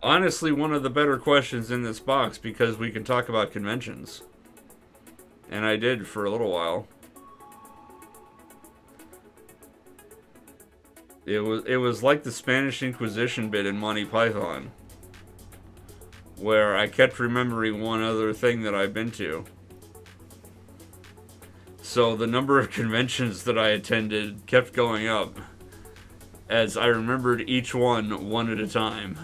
Honestly, one of the better questions in this box because we can talk about conventions. And I did for a little while. It was like the Spanish Inquisition bit in Monty Python, where I kept remembering one other thing that I've been to. So the number of conventions that I attended kept going up as I remembered each one at a time.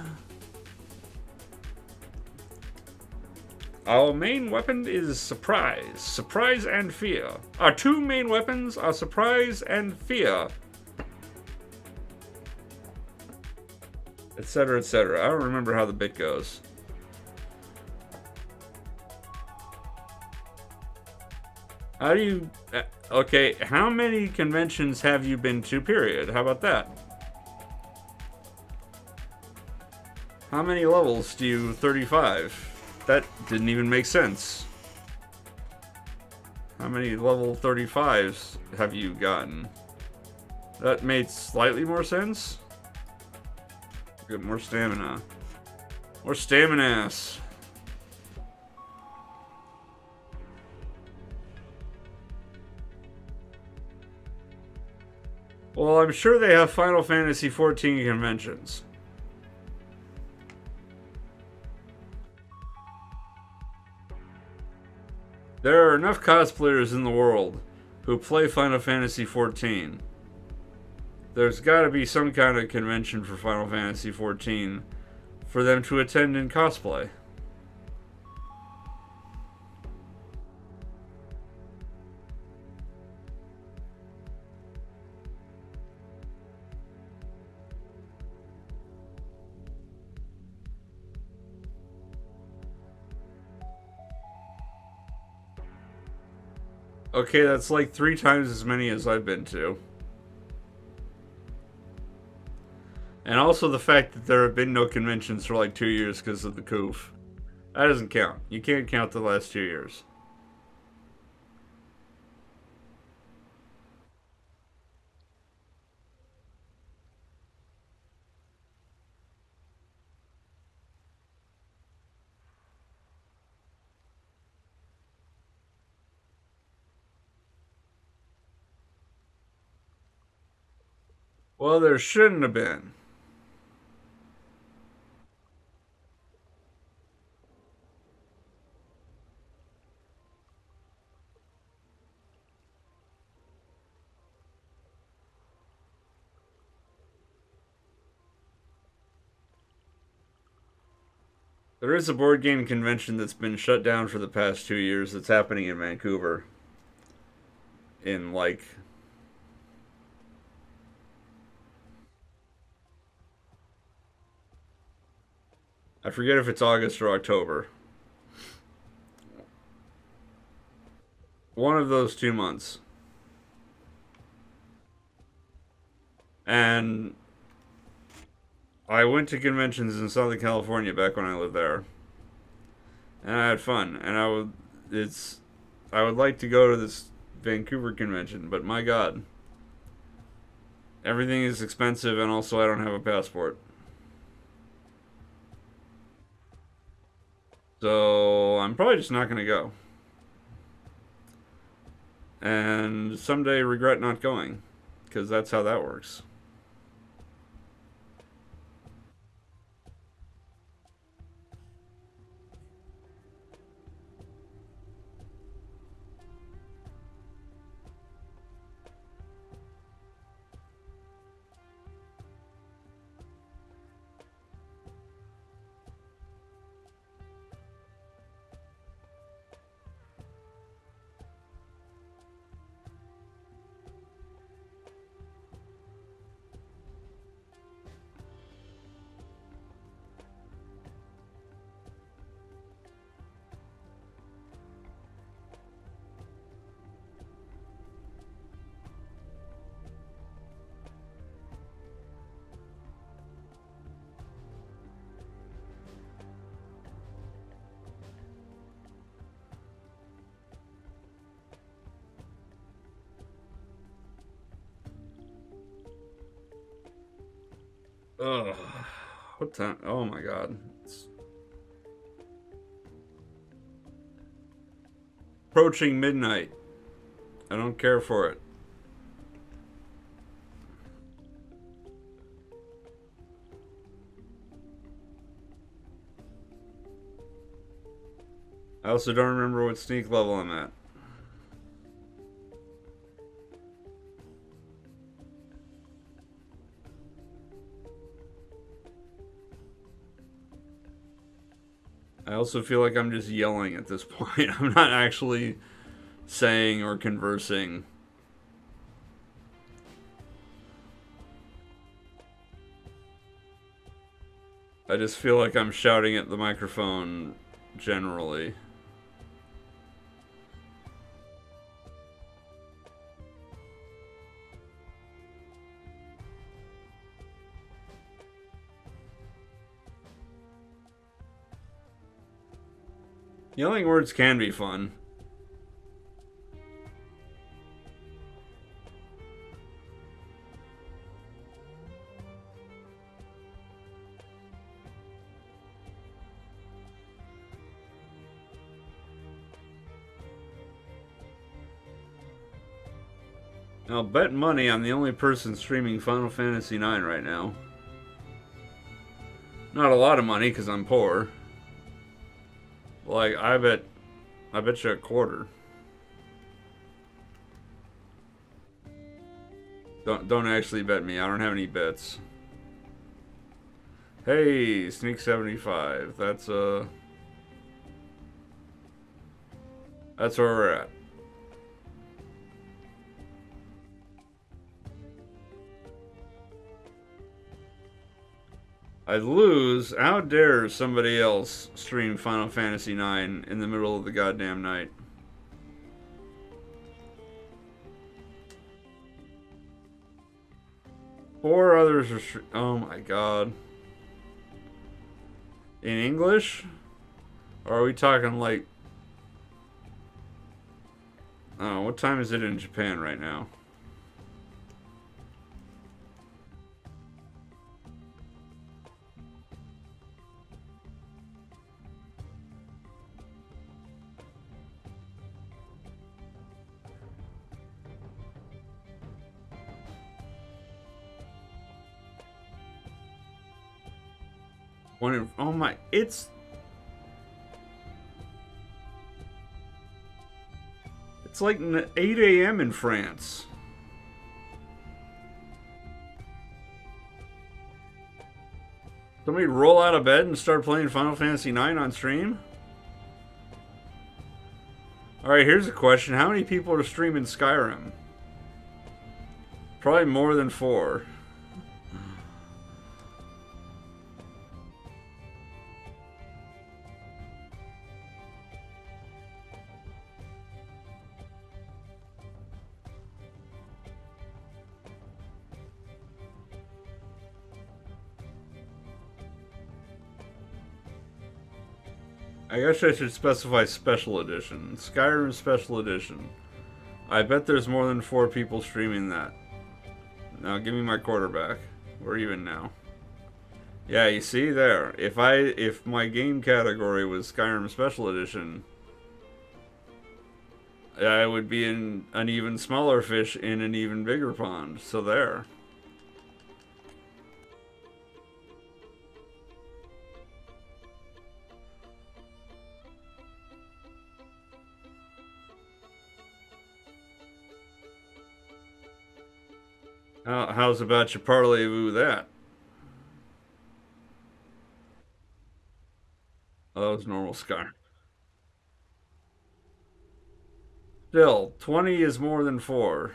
Our main weapon is surprise. Surprise and fear. Our two main weapons are surprise and fear. Etc., etc. I don't remember how the bit goes. How do you... Okay, how many conventions have you been to, period? How about that? How many levels do you... 35? That didn't even make sense. How many level 35s have you gotten? That made slightly more sense. Get more stamina. More stamina-ass. Well, I'm sure they have Final Fantasy XIV conventions. There are enough cosplayers in the world who play Final Fantasy XIV. There's got to be some kind of convention for Final Fantasy XIV for them to attend in cosplay. Okay, that's like 3 times as many as I've been to. And also the fact that there have been no conventions for like 2 years because of the coof. That doesn't count. You can't count the last 2 years. Well, there shouldn't have been. There is a board game convention that's been shut down for the past 2 years that's happening in Vancouver. In like... I forget if it's August or October. One of those 2 months. And I went to conventions in Southern California back when I lived there. And I had fun. And I would like to go to this Vancouver convention, but my God. Everything is expensive, and also I don't have a passport. So I'm probably just not going to go. And someday regret not going, because that's how that works. Ugh. What time? Oh my God. approaching midnight. I don't care for it. I also don't remember what sneak level I'm at. I also feel like I'm just yelling at this point. I'm not actually saying or conversing. I just feel like I'm shouting at the microphone generally. Yelling words can be fun. I'll bet money I'm the only person streaming Final Fantasy IX right now. Not a lot of money because I'm poor. Like, I bet you a quarter. Don't actually bet me. I don't have any bets. Hey, Sneak 75. That's where we're at. I lose. How dare somebody else stream Final Fantasy IX in the middle of the goddamn night? Four others are. Oh my god. In English? Or are we talking like. Oh, what time is it in Japan right now? Oh my, it's like 8 a.m. in France. Somebody roll out of bed and start playing Final Fantasy IX on stream? Alright, here's a question. How many people are streaming Skyrim? Probably more than 4. I guess I should specify special edition. Skyrim special edition. I bet there's more than 4 people streaming that. Now give me my quarterback. We're even now. Yeah, you see there. If my game category was Skyrim special edition, I would be in an even smaller fish in an even bigger pond. So there. How's about you parlez-vous that? Oh, that was normal Skyrim. Still, 20 is more than 4.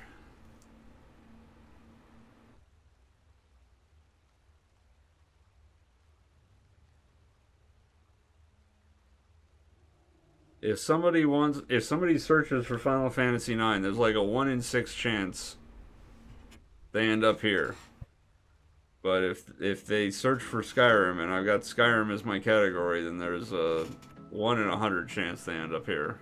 If somebody searches for Final Fantasy IX, there's like a 1 in 6 chance they end up here. But if they search for Skyrim and I've got Skyrim as my category, then there's a 1 in 100 chance they end up here.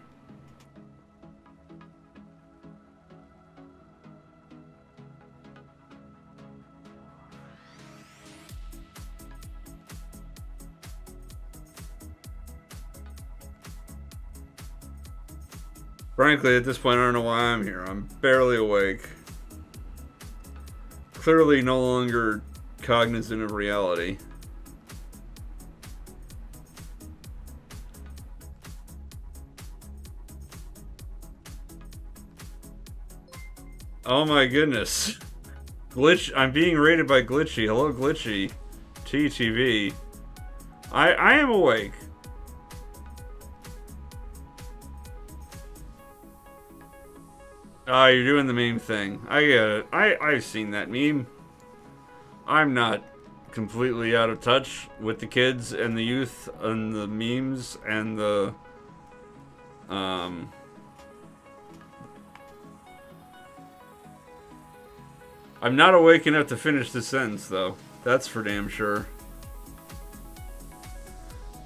Frankly, at this point, I don't know why I'm here. I'm barely awake. Clearly no longer cognizant of reality. Oh my goodness. Glitch. I'm being rated by Glitchy. Hello, Glitchy. TTV. I am awake. Ah, you're doing the meme thing. I get it. I've seen that meme. I'm not completely out of touch with the kids and the youth and the memes and the I'm not awake enough to finish the sentence though. That's for damn sure.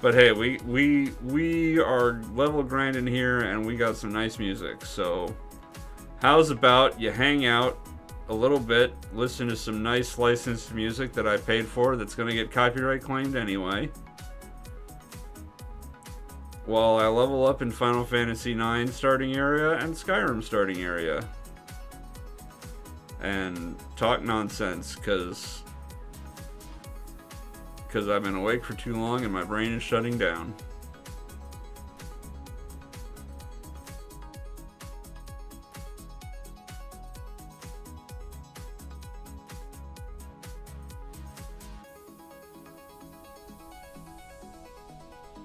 But hey, we are level grinding here and we got some nice music. So how's about you hang out a little bit, listen to some nice licensed music that I paid for that's going to get copyright claimed anyway, while I level up in Final Fantasy IX starting area and Skyrim starting area. And talk nonsense, because I've been awake for too long and my brain is shutting down.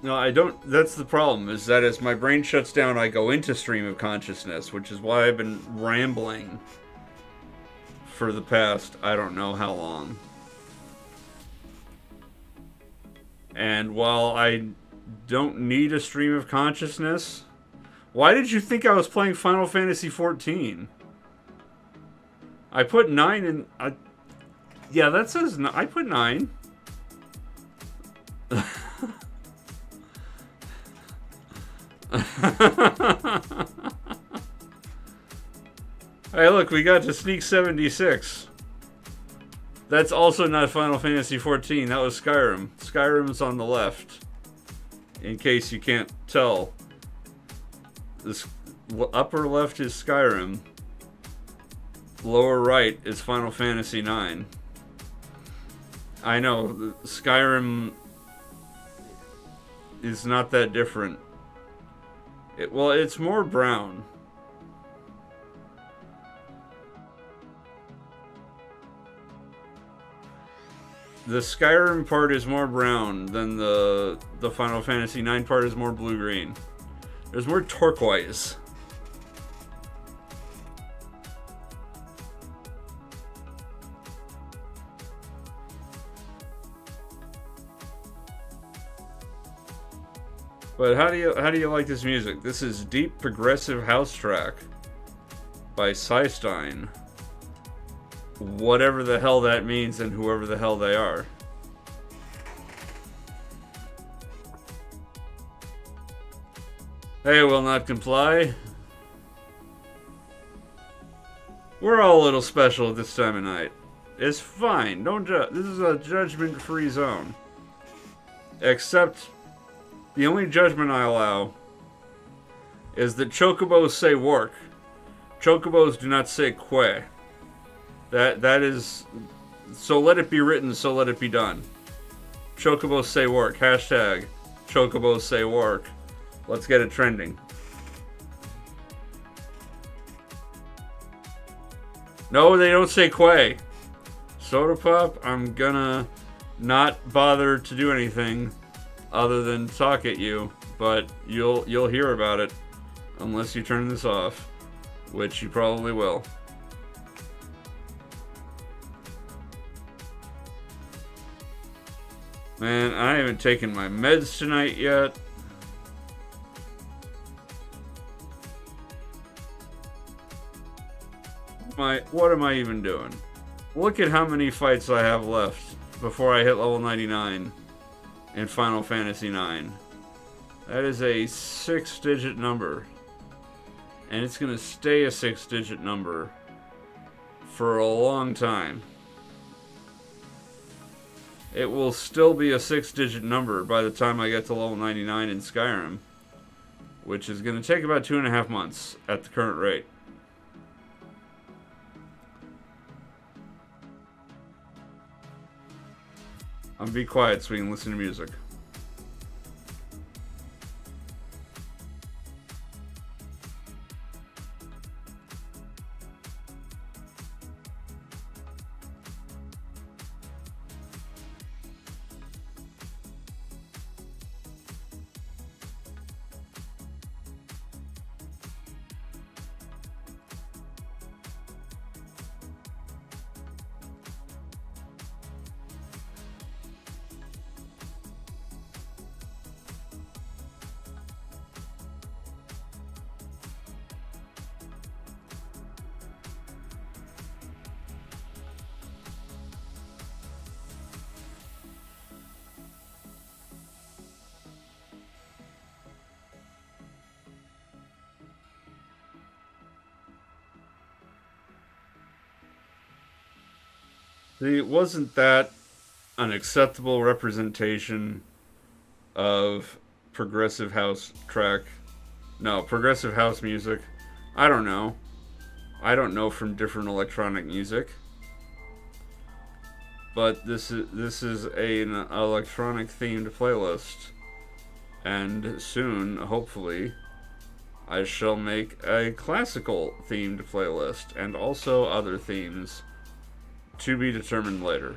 No, I don't. That's the problem, is that as my brain shuts down, I go into stream of consciousness, which is why I've been rambling for the past, I don't know how long. And while I don't need a stream of consciousness, why did you think I was playing Final Fantasy XIV? I put 9 in. Yeah, that says I put 9. Hey, look, we got to Sneak 76. That's also not Final Fantasy XIV. That was Skyrim. Skyrim's on the left. In case you can't tell. This upper left is Skyrim. Lower right is Final Fantasy IX. I know, Skyrim is not that different. Well, it's more brown. The Skyrim part is more brown than the Final Fantasy IX part is more blue-green. There's more turquoise. But how do you like this music? This is Deep Progressive House Track by Zidane. Whatever the hell that means and whoever the hell they are. They will not comply. We're all a little special at this time of night. It's fine. Don't judge. This is a judgment-free zone. Except the only judgment I allow is that chocobos say work. Chocobos do not say que. That is, so let it be written, so let it be done. Chocobos say work. Hashtag chocobos say work. Let's get it trending. No, they don't say que. Soda Pop, I'm gonna not bother to do anything other than talk at you, but you'll hear about it unless you turn this off, which you probably will. Man, I haven't taken my meds tonight yet. What am I even doing? Look at how many fights I have left before I hit level 99 in Final Fantasy IX. That is a 6-digit number. And it's gonna stay a 6-digit number for a long time. It will still be a 6-digit number by the time I get to level 99 in Skyrim. which is going to take about 2.5 months at the current rate. I'm be quiet so we can listen to music. See, wasn't that an acceptable representation of progressive house track? No, progressive house music. I don't know. I don't know from different electronic music. But this is an electronic themed playlist. And soon, hopefully, I shall make a classical themed playlist and also other themes. To be determined later.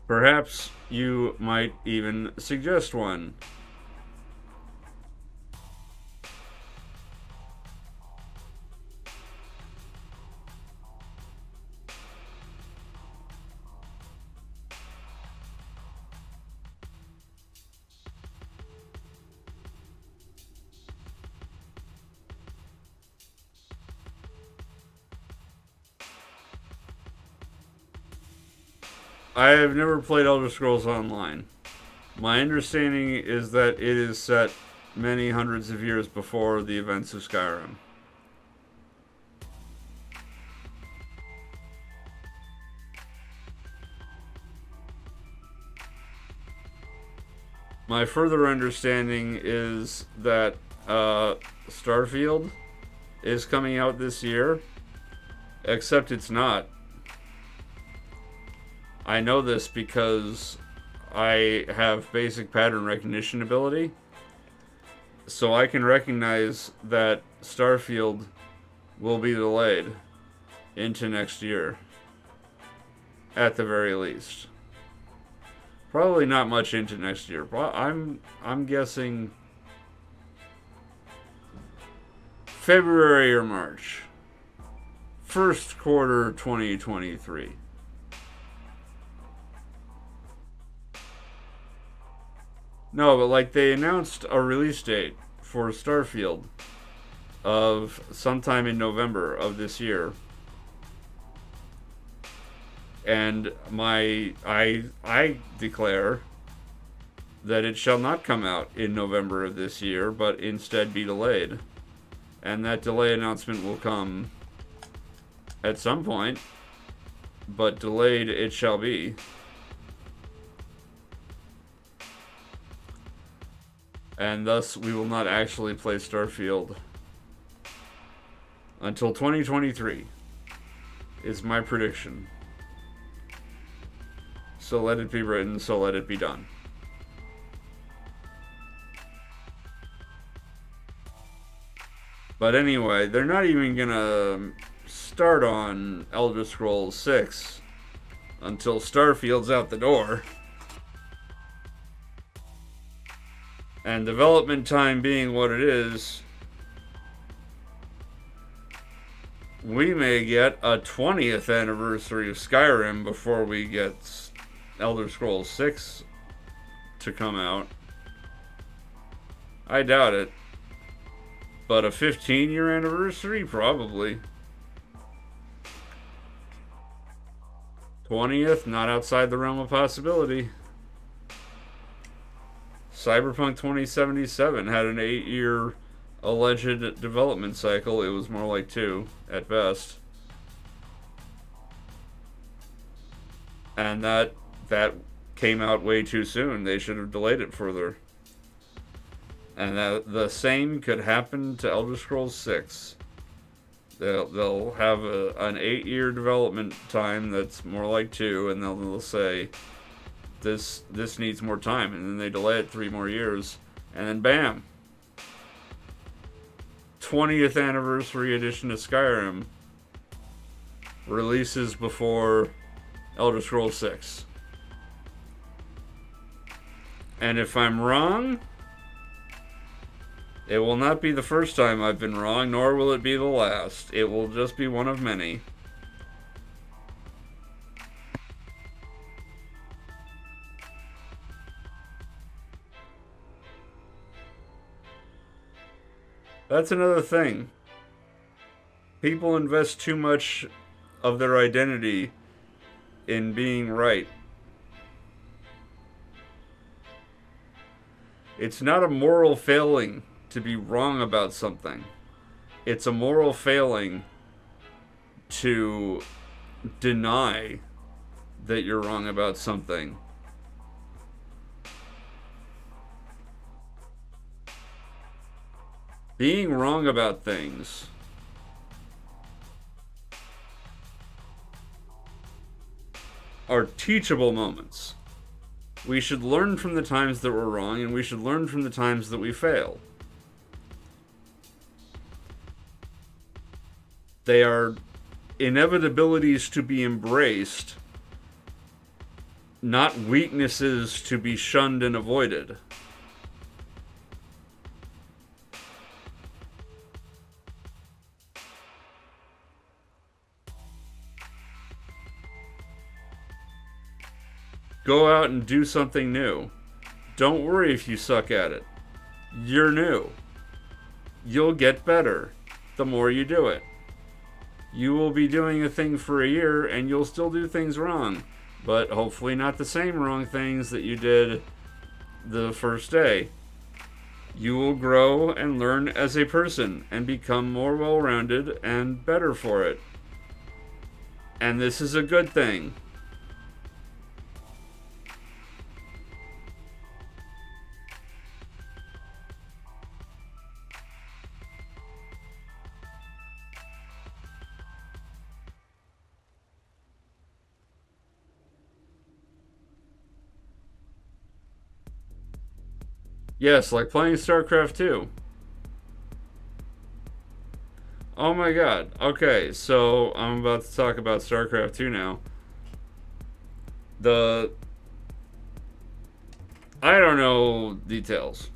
Perhaps you might even suggest one. I have never played Elder Scrolls Online. My understanding is that it is set many hundreds of years before the events of Skyrim. My further understanding is that Starfield is coming out this year, except it's not. I know this because I have basic pattern recognition ability, so I can recognize that Starfield will be delayed into next year, at the very least. Probably not much into next year, but I'm guessing February or March, first quarter 2023. No, but like they announced a release date for Starfield of sometime in November of this year. And I declare that it shall not come out in November of this year, but instead be delayed. And that delay announcement will come at some point, but delayed it shall be. And thus, we will not actually play Starfield until 2023, is my prediction. So let it be written, so let it be done. But anyway, they're not even gonna start on Elder Scrolls 6 until Starfield's out the door. And development time being what it is, we may get a 20th anniversary of Skyrim before we get Elder Scrolls 6 to come out. I doubt it. But a 15-year anniversary? Probably. 20th? Not outside the realm of possibility. Cyberpunk 2077 had an 8-year alleged development cycle. It was more like 2 at best. And that came out way too soon. They should have delayed it further. And the same could happen to Elder Scrolls 6. They'll have an 8-year development time that's more like 2, and they'll say this needs more time, and then they delay it 3 more years, and then bam, 20th anniversary edition of Skyrim releases before Elder Scrolls 6. And if I'm wrong, it will not be the first time I've been wrong, nor will it be the last. It will just be one of many. That's another thing. People invest too much of their identity in being right. It's not a moral failing to be wrong about something. It's a moral failing to deny that you're wrong about something. Being wrong about things are teachable moments. We should learn from the times that we're wrong, and we should learn from the times that we fail. They are inevitabilities to be embraced, not weaknesses to be shunned and avoided. Go out and do something new. Don't worry if you suck at it. You're new. You'll get better the more you do it. You will be doing a thing for a year and you'll still do things wrong, but hopefully not the same wrong things that you did the first day. You will grow and learn as a person and become more well-rounded and better for it. And this is a good thing. Yes, like playing StarCraft 2. Oh my god. Okay, so I'm about to talk about StarCraft 2 now. I don't know details.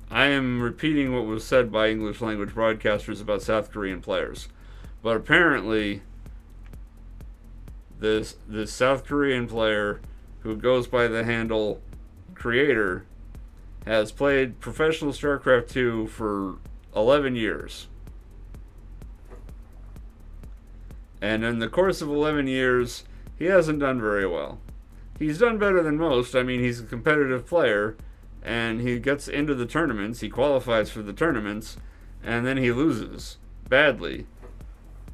I am repeating what was said by English language broadcasters about South Korean players. But apparently, this South Korean player who goes by the handle Creator has played professional StarCraft 2 for 11 years. And in the course of 11 years, he hasn't done very well. He's done better than most. I mean, he's a competitive player, and he gets into the tournaments, he qualifies for the tournaments, and then he loses badly.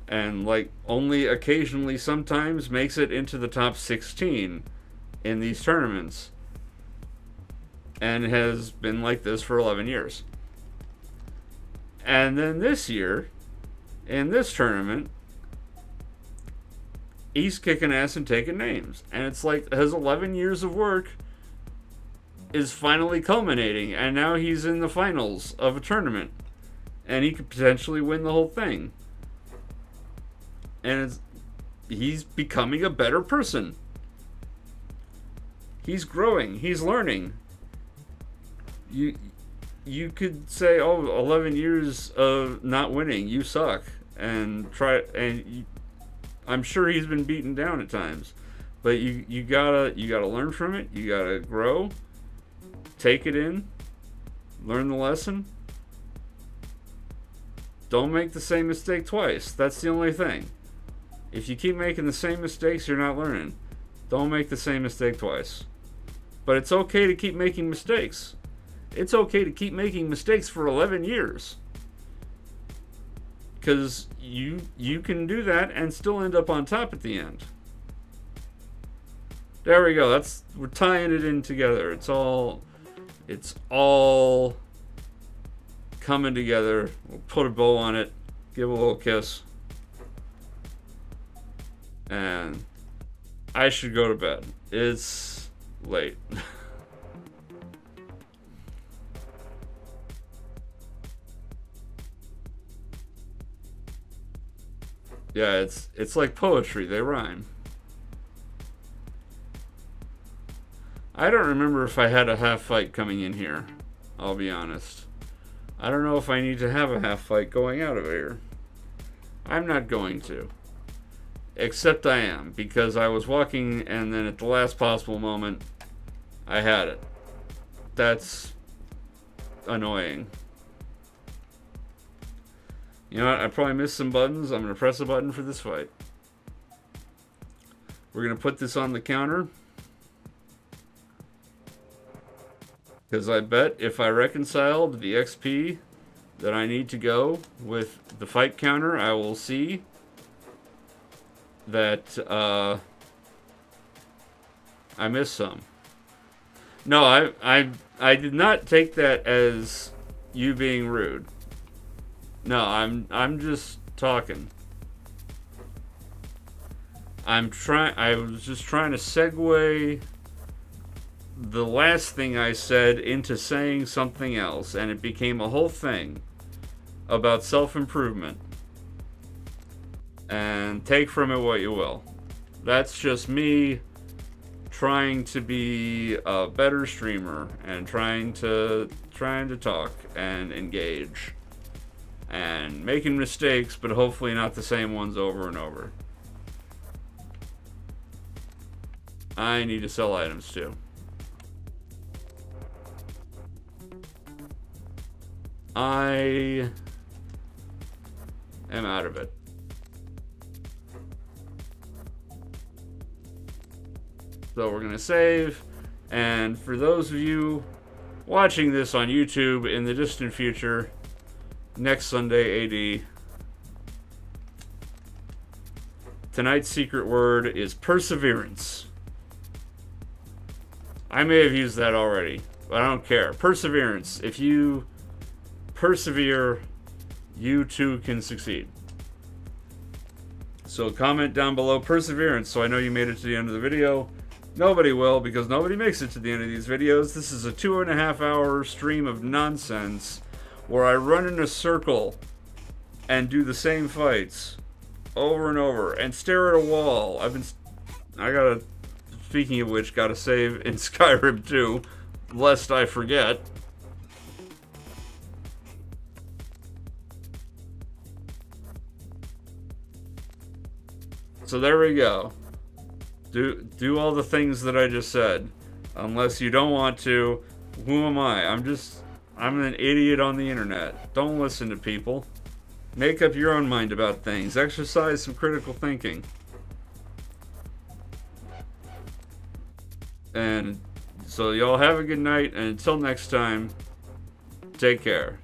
And, like, only occasionally sometimes makes it into the top 16 in these tournaments. And has been like this for 11 years. And then this year, in this tournament, he's kicking ass and taking names. And it's like his 11 years of work is finally culminating. And now he's in the finals of a tournament. And he could potentially win the whole thing. And he's becoming a better person. He's growing. He's learning. You could say, oh, 11 years of not winning, you suck, and I'm sure he's been beaten down at times, but you gotta learn from it. You gotta grow, take it in, learn the lesson. Don't make the same mistake twice. That's the only thing. If you keep making the same mistakes, you're not learning. Don't make the same mistake twice. But it's okay to keep making mistakes. It's okay to keep making mistakes for 11 years. Because you can do that and still end up on top at the end. There we go. We're tying it in together. It's all coming together. We'll put a bow on it, give a little kiss, and I should go to bed. It's late. Yeah, it's like poetry. They rhyme. I don't remember if I had a half fight coming in here. I'll be honest. I don't know if I need to have a half fight going out of here. I'm not going to. Except I am, because I was walking and then at the last possible moment, I had it. That's annoying. You know what? I probably missed some buttons. I'm going to press a button for this fight. We're going to put this on the counter. Because I bet if I reconciled the XP that I need to go with the fight counter, I will see that I missed some. No, I did not take that as you being rude. No, I'm just talking. I was just trying to segue the last thing I said into saying something else, and it became a whole thing about self-improvement. And take from it what you will. That's just me trying to be a better streamer and trying to talk and engage and making mistakes, but hopefully not the same ones over and over. I need to sell items too. I am out of it. So we're gonna save, and for those of you watching this on YouTube in the distant future, next Sunday AD, tonight's secret word is perseverance. I may have used that already, but I don't care. Perseverance. If you persevere, you too can succeed. So comment down below perseverance so I know you made it to the end of the video. Nobody will, because nobody makes it to the end of these videos. This is a 2.5 hour stream of nonsense where I run in a circle and do the same fights over and over and stare at a wall. Speaking of which, gotta save in Skyrim too, lest I forget. So there we go. Do all the things that I just said. Unless you don't want to, who am I? I'm an idiot on the internet. Don't listen to people. Make up your own mind about things. Exercise some critical thinking. And so y'all have a good night, and until next time, take care.